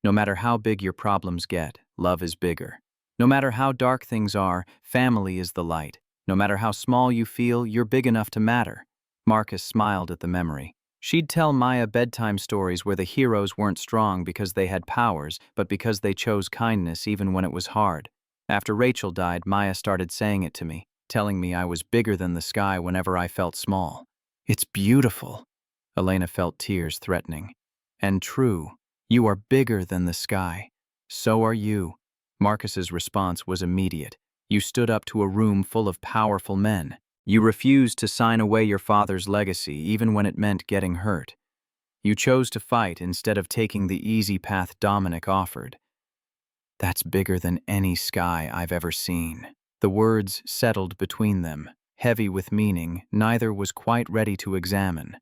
No matter how big your problems get, love is bigger. No matter how dark things are, family is the light. No matter how small you feel, you're big enough to matter. Marcus smiled at the memory. She'd tell Maya bedtime stories where the heroes weren't strong because they had powers, but because they chose kindness even when it was hard. After Rachel died, Maya started saying it to me, telling me I was bigger than the sky whenever I felt small. It's beautiful. Elena felt tears threatening. And true, you are bigger than the sky. So are you. Marcus's response was immediate. You stood up to a room full of powerful men. You refused to sign away your father's legacy even when it meant getting hurt. You chose to fight instead of taking the easy path Dominic offered. That's bigger than any sky I've ever seen. The words settled between them, heavy with meaning neither was quite ready to examine.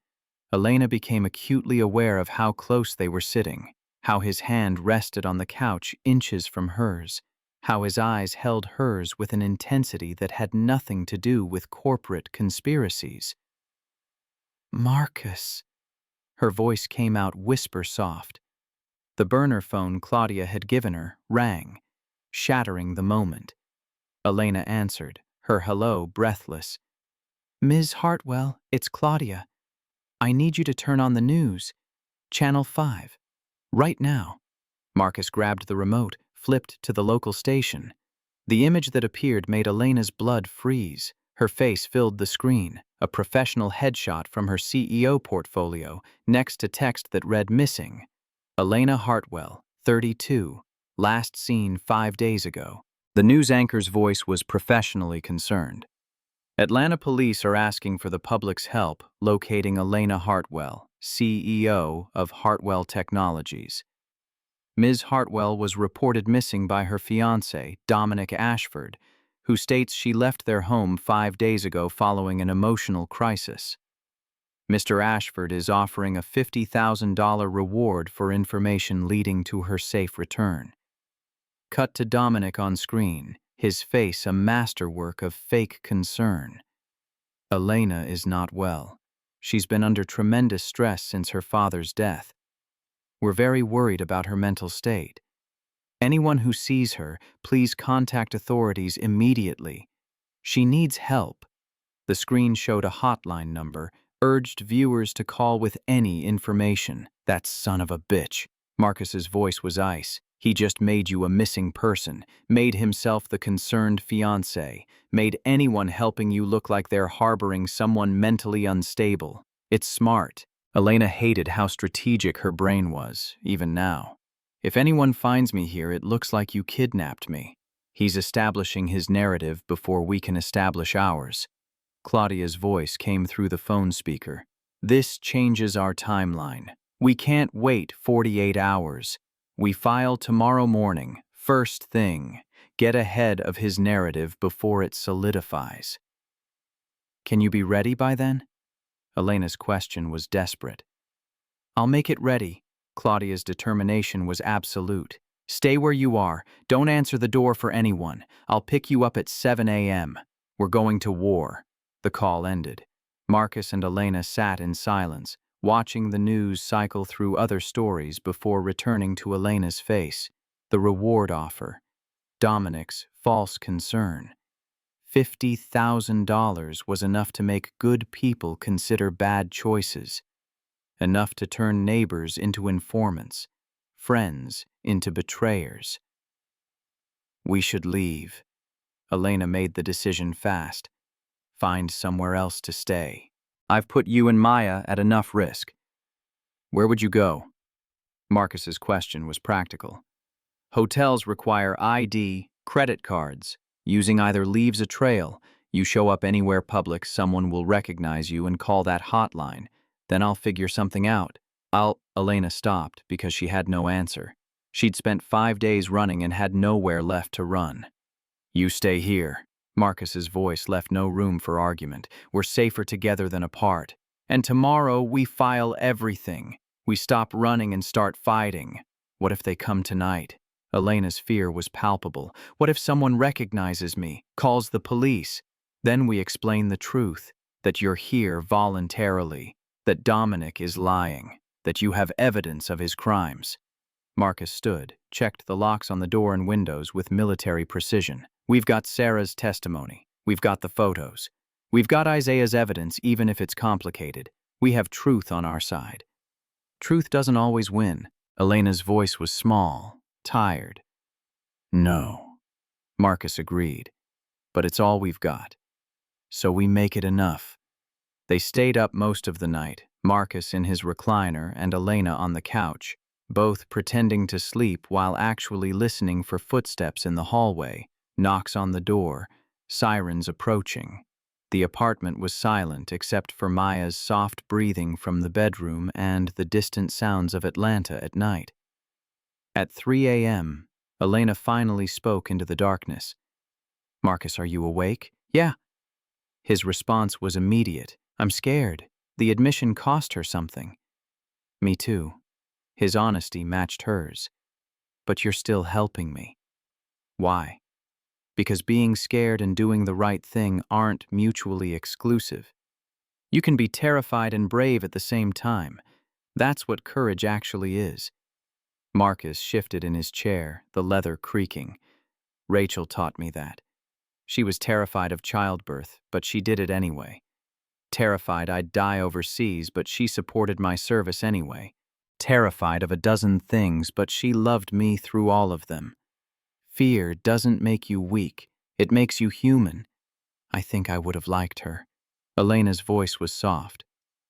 Elena became acutely aware of how close they were sitting, how his hand rested on the couch inches from hers, how his eyes held hers with an intensity that had nothing to do with corporate conspiracies. "Marcus." Her voice came out whisper soft. The burner phone Claudia had given her rang, shattering the moment. Elena answered, her hello breathless. "Ms. Hartwell, it's Claudia. I need you to turn on the news. Channel 5. Right now." Marcus grabbed the remote, flipped to the local station. The image that appeared made Elena's blood freeze. Her face filled the screen, a professional headshot from her CEO portfolio, next to text that read missing. Elena Hartwell, 32, last seen 5 days ago. The news anchor's voice was professionally concerned. Atlanta police are asking for the public's help locating Elena Hartwell, CEO of Hartwell Technologies. Ms. Hartwell was reported missing by her fiancé, Dominic Ashford, who states she left their home 5 days ago following an emotional crisis. Mr. Ashford is offering a $50,000 reward for information leading to her safe return. Cut to Dominic on screen, his face a masterwork of fake concern. Elena is not well. She's been under tremendous stress since her father's death. We're very worried about her mental state. Anyone who sees her, please contact authorities immediately. She needs help. The screen showed a hotline number, urged viewers to call with any information. That son of a bitch. Marcus's voice was ice. He just made you a missing person, made himself the concerned fiancé, made anyone helping you look like they're harboring someone mentally unstable. It's smart. Elena hated how strategic her brain was, even now. If anyone finds me here, it looks like you kidnapped me. He's establishing his narrative before we can establish ours. Claudia's voice came through the phone speaker. This changes our timeline. We can't wait 48 hours. We file tomorrow morning, first thing. Get ahead of his narrative before it solidifies. Can you be ready by then? Elena's question was desperate. I'll make it ready. Claudia's determination was absolute. Stay where you are. Don't answer the door for anyone. I'll pick you up at 7 a.m. We're going to war. The call ended. Marcus and Elena sat in silence, watching the news cycle through other stories before returning to Elena's face. The reward offer. Dominic's false concern. $50,000 was enough to make good people consider bad choices. Enough to turn neighbors into informants, friends into betrayers. We should leave. Elena made the decision fast. Find somewhere else to stay. I've put you and Maya at enough risk. Where would you go? Marcus's question was practical. Hotels require ID, credit cards. Using either leaves a trail. You show up anywhere public, someone will recognize you and call that hotline. Then I'll figure something out. Elena stopped because she had no answer. She'd spent 5 days running and had nowhere left to run. You stay here. Marcus's voice left no room for argument. We're safer together than apart. And tomorrow we file everything. We stop running and start fighting. What if they come tonight? Elena's fear was palpable. What if someone recognizes me, calls the police? Then we explain the truth, that you're here voluntarily, that Dominic is lying, that you have evidence of his crimes. Marcus stood, checked the locks on the door and windows with military precision. We've got Sarah's testimony. We've got the photos. We've got Isaiah's evidence, even if it's complicated. We have truth on our side. Truth doesn't always win. Elena's voice was small, tired. No, Marcus agreed. But it's all we've got. So we make it enough. They stayed up most of the night, Marcus in his recliner and Elena on the couch, both pretending to sleep while actually listening for footsteps in the hallway, knocks on the door, sirens approaching. The apartment was silent except for Maya's soft breathing from the bedroom and the distant sounds of Atlanta at night. At 3 a.m., Elena finally spoke into the darkness. Marcus, are you awake? Yeah. His response was immediate. I'm scared. The admission cost her something. Me too. His honesty matched hers. But you're still helping me. Why? Because being scared and doing the right thing aren't mutually exclusive. You can be terrified and brave at the same time. That's what courage actually is. Marcus shifted in his chair, the leather creaking. Rachel taught me that. She was terrified of childbirth, but she did it anyway. Terrified I'd die overseas, but she supported my service anyway. Terrified of a dozen things, but she loved me through all of them. Fear doesn't make you weak. It makes you human. I think I would have liked her. Elena's voice was soft.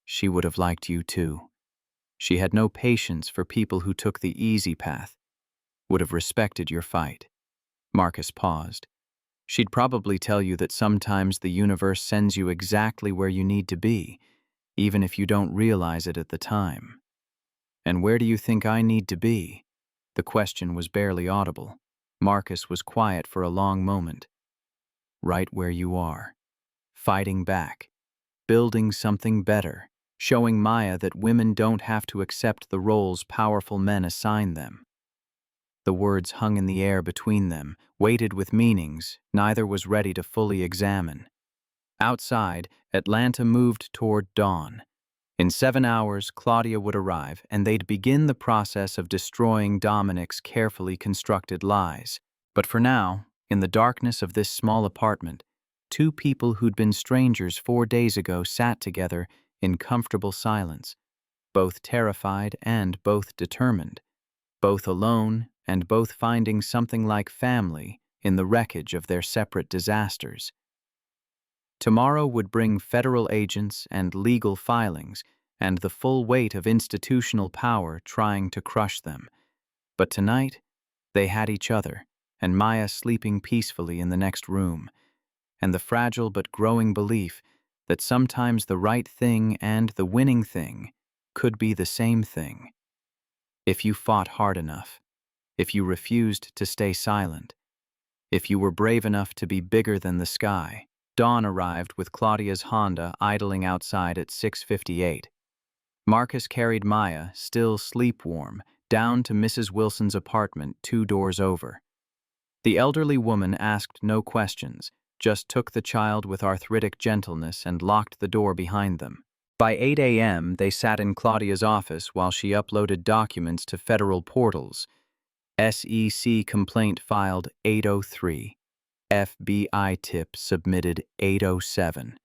She would have liked you too. She had no patience for people who took the easy path. Would have respected your fight. Marcus paused. She'd probably tell you that sometimes the universe sends you exactly where you need to be, even if you don't realize it at the time. And where do you think I need to be? The question was barely audible. Marcus was quiet for a long moment. Right where you are. Fighting back. Building something better. Showing Maya that women don't have to accept the roles powerful men assign them. The words hung in the air between them, weighted with meanings neither was ready to fully examine. Outside, Atlanta moved toward dawn. In 7 hours, Claudia would arrive, and they'd begin the process of destroying Dominic's carefully constructed lies. But for now, in the darkness of this small apartment, two people who'd been strangers 4 days ago sat together in comfortable silence, both terrified and both determined, both alone and both finding something like family in the wreckage of their separate disasters. Tomorrow would bring federal agents and legal filings and the full weight of institutional power trying to crush them. But tonight, they had each other, and Maya sleeping peacefully in the next room, and the fragile but growing belief that sometimes the right thing and the winning thing could be the same thing. If you fought hard enough, if you refused to stay silent, if you were brave enough to be bigger than the sky. Dawn arrived with Claudia's Honda idling outside at 6:58. Marcus carried Maya, still sleep-warm, down to Mrs. Wilson's apartment 2 doors over. The elderly woman asked no questions, just took the child with arthritic gentleness and locked the door behind them. By 8 a.m., they sat in Claudia's office while she uploaded documents to federal portals. SEC complaint filed 8:03. FBI tip submitted 8:07.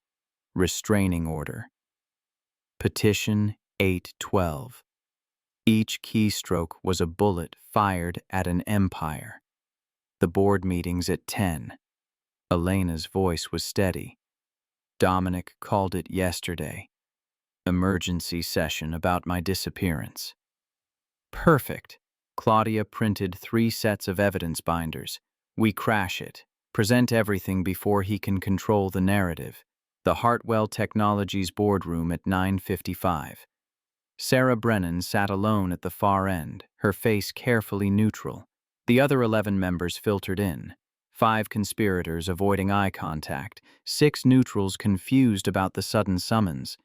Restraining order. Petition 8:12. Each keystroke was a bullet fired at an empire. The board meetings at 10. Elena's voice was steady. Dominic called it yesterday. Emergency session about my disappearance. Perfect. Claudia printed 3 sets of evidence binders. We crash it. Present everything before he can control the narrative. The Hartwell Technologies boardroom at 9:55. Sarah Brennan sat alone at the far end, her face carefully neutral. The other 11 members filtered in. 5 conspirators avoiding eye contact, 6 neutrals confused about the sudden summons.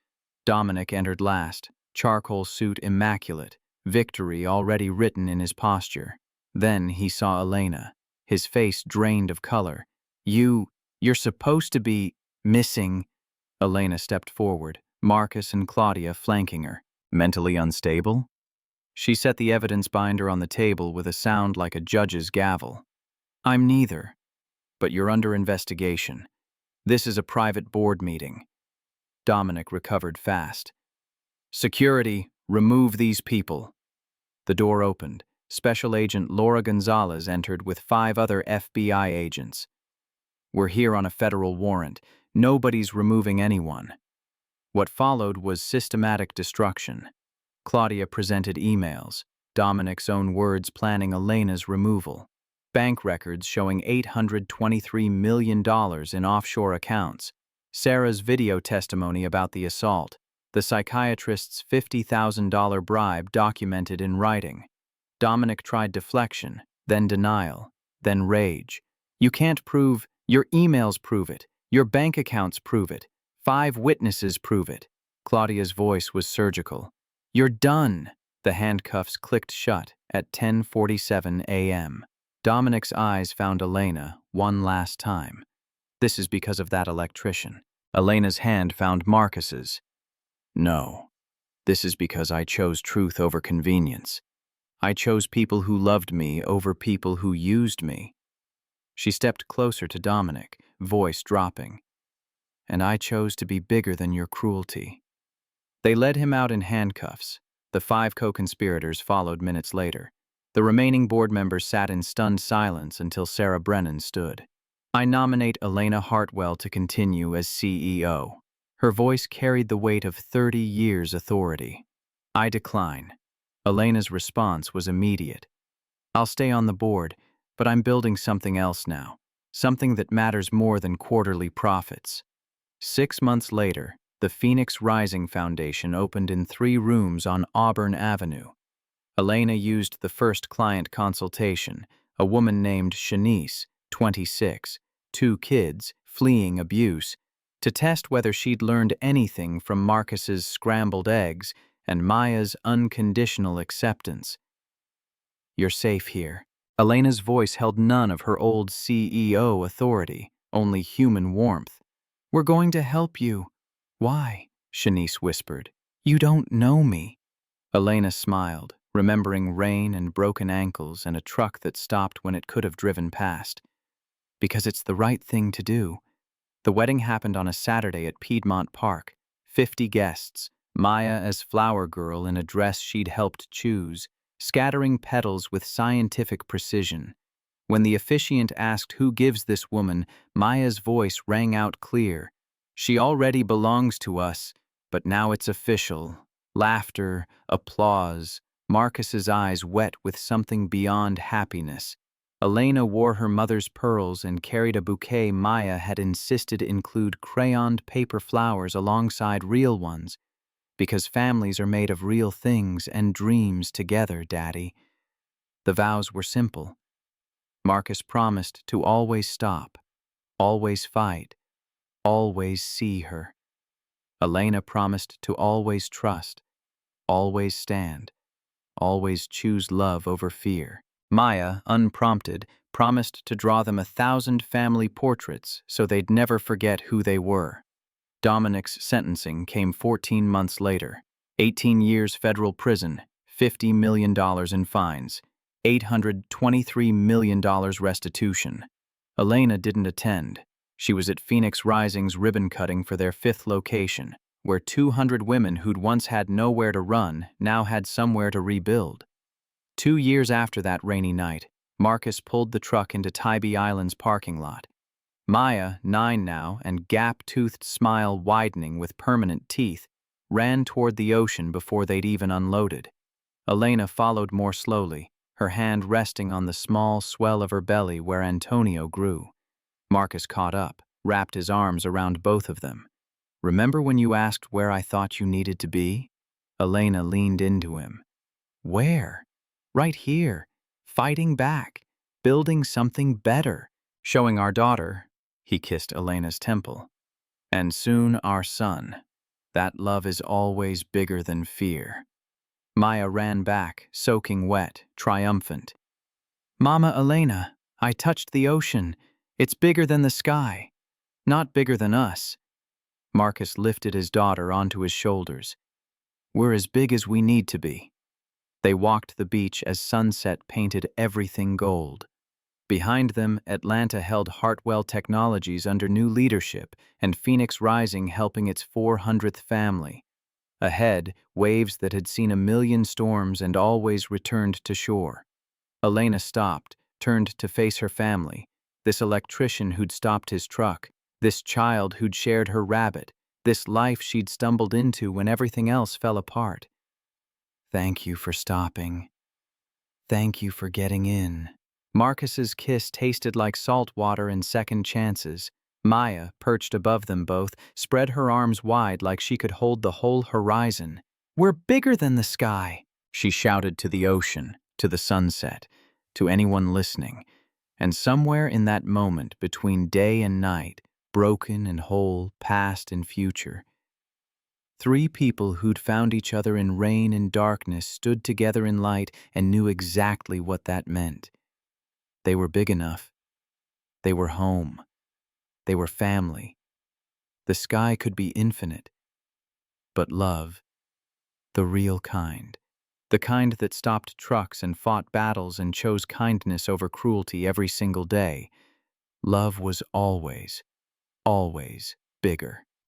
Dominic entered last, charcoal suit immaculate, victory already written in his posture. Then he saw Elena, his face drained of color. You're supposed to be missing. Elena stepped forward, Marcus and Claudia flanking her. Mentally unstable? She set the evidence binder on the table with a sound like a judge's gavel. I'm neither, but you're under investigation. This is a private board meeting. Dominic recovered fast. Security, remove these people. The door opened. Special Agent Laura Gonzalez entered with 5 other FBI agents. We're here on a federal warrant. Nobody's removing anyone. What followed was systematic destruction. Claudia presented emails, Dominic's own words planning Elena's removal, bank records showing $823 million in offshore accounts, Sarah's video testimony about the assault, the psychiatrist's $50,000 bribe documented in writing. Dominic tried deflection, then denial, then rage. You can't prove, your emails prove it, your bank accounts prove it, 5 witnesses prove it. Claudia's voice was surgical. You're done. The handcuffs clicked shut at 10:47 a.m. Dominic's eyes found Elena one last time. This is because of that electrician. Elena's hand found Marcus's. No, this is because I chose truth over convenience. I chose people who loved me over people who used me. She stepped closer to Dominic, voice dropping. And I chose to be bigger than your cruelty. They led him out in handcuffs. The 5 co-conspirators followed minutes later. The remaining board members sat in stunned silence until Sarah Brennan stood. I nominate Elena Hartwell to continue as CEO. Her voice carried the weight of 30 years' authority. I decline. Elena's response was immediate. I'll stay on the board, but I'm building something else now, something that matters more than quarterly profits. 6 months later, the Phoenix Rising Foundation opened in 3 rooms on Auburn Avenue. Elena used the first client consultation, a woman named Shanice, 26, 2 kids, fleeing abuse, to test whether she'd learned anything from Marcus's scrambled eggs and Maya's unconditional acceptance. You're safe here. Elena's voice held none of her old CEO authority, only human warmth. "We're going to help you." "Why?" Shanice whispered. "You don't know me." Elena smiled, remembering rain and broken ankles and a truck that stopped when it could have driven past. "Because it's the right thing to do." The wedding happened on a Saturday at Piedmont Park. 50 guests, Maya as flower girl in a dress she'd helped choose, scattering petals with scientific precision. When the officiant asked who gives this woman, Maya's voice rang out clear. "She already belongs to us, but now it's official." Laughter, applause, Marcus's eyes wet with something beyond happiness. Elena wore her mother's pearls and carried a bouquet Maya had insisted include crayoned paper flowers alongside real ones, because families are made of real things and dreams together, Daddy. The vows were simple. Marcus promised to always stop, always fight, always see her. Elena promised to always trust, always stand, always choose love over fear. Maya, unprompted, promised to draw them 1,000 family portraits so they'd never forget who they were. Dominic's sentencing came 14 months later. 18 years federal prison, $50 million in fines, $823 million restitution. Elena didn't attend. She was at Phoenix Rising's ribbon cutting for their 5th location, where 200 women who'd once had nowhere to run now had somewhere to rebuild. 2 years after that rainy night, Marcus pulled the truck into Tybee Island's parking lot. Maya, 9 now, and gap-toothed smile widening with permanent teeth, ran toward the ocean before they'd even unloaded. Elena followed more slowly, her hand resting on the small swell of her belly where Antonio grew. Marcus caught up, wrapped his arms around both of them. "Remember when you asked where I thought you needed to be?" Elena leaned into him. "Where?" "Right here, fighting back, building something better, showing our daughter." He kissed Elena's temple. "And soon our son. That love is always bigger than fear." Maya ran back, soaking wet, triumphant. "Mama Elena, I touched the ocean. It's bigger than the sky. Not bigger than us." Marcus lifted his daughter onto his shoulders. "We're as big as we need to be." They walked the beach as sunset painted everything gold. Behind them, Atlanta held Hartwell Technologies under new leadership and Phoenix Rising helping its 400th family. Ahead, waves that had seen 1,000,000 storms and always returned to shore. Elena stopped, turned to face her family. This electrician who'd stopped his truck, this child who'd shared her rabbit, this life she'd stumbled into when everything else fell apart. "Thank you for stopping. Thank you for getting in." Marcus's kiss tasted like salt water and second chances. Maya, perched above them both, spread her arms wide like she could hold the whole horizon. "We're bigger than the sky," she shouted to the ocean, to the sunset, to anyone listening. And somewhere in that moment between day and night, broken and whole, past and future, 3 people who'd found each other in rain and darkness stood together in light and knew exactly what that meant. They were big enough. They were home. They were family. The sky could be infinite. But love, the real kind, the kind that stopped trucks and fought battles and chose kindness over cruelty every single day, love was always, always bigger.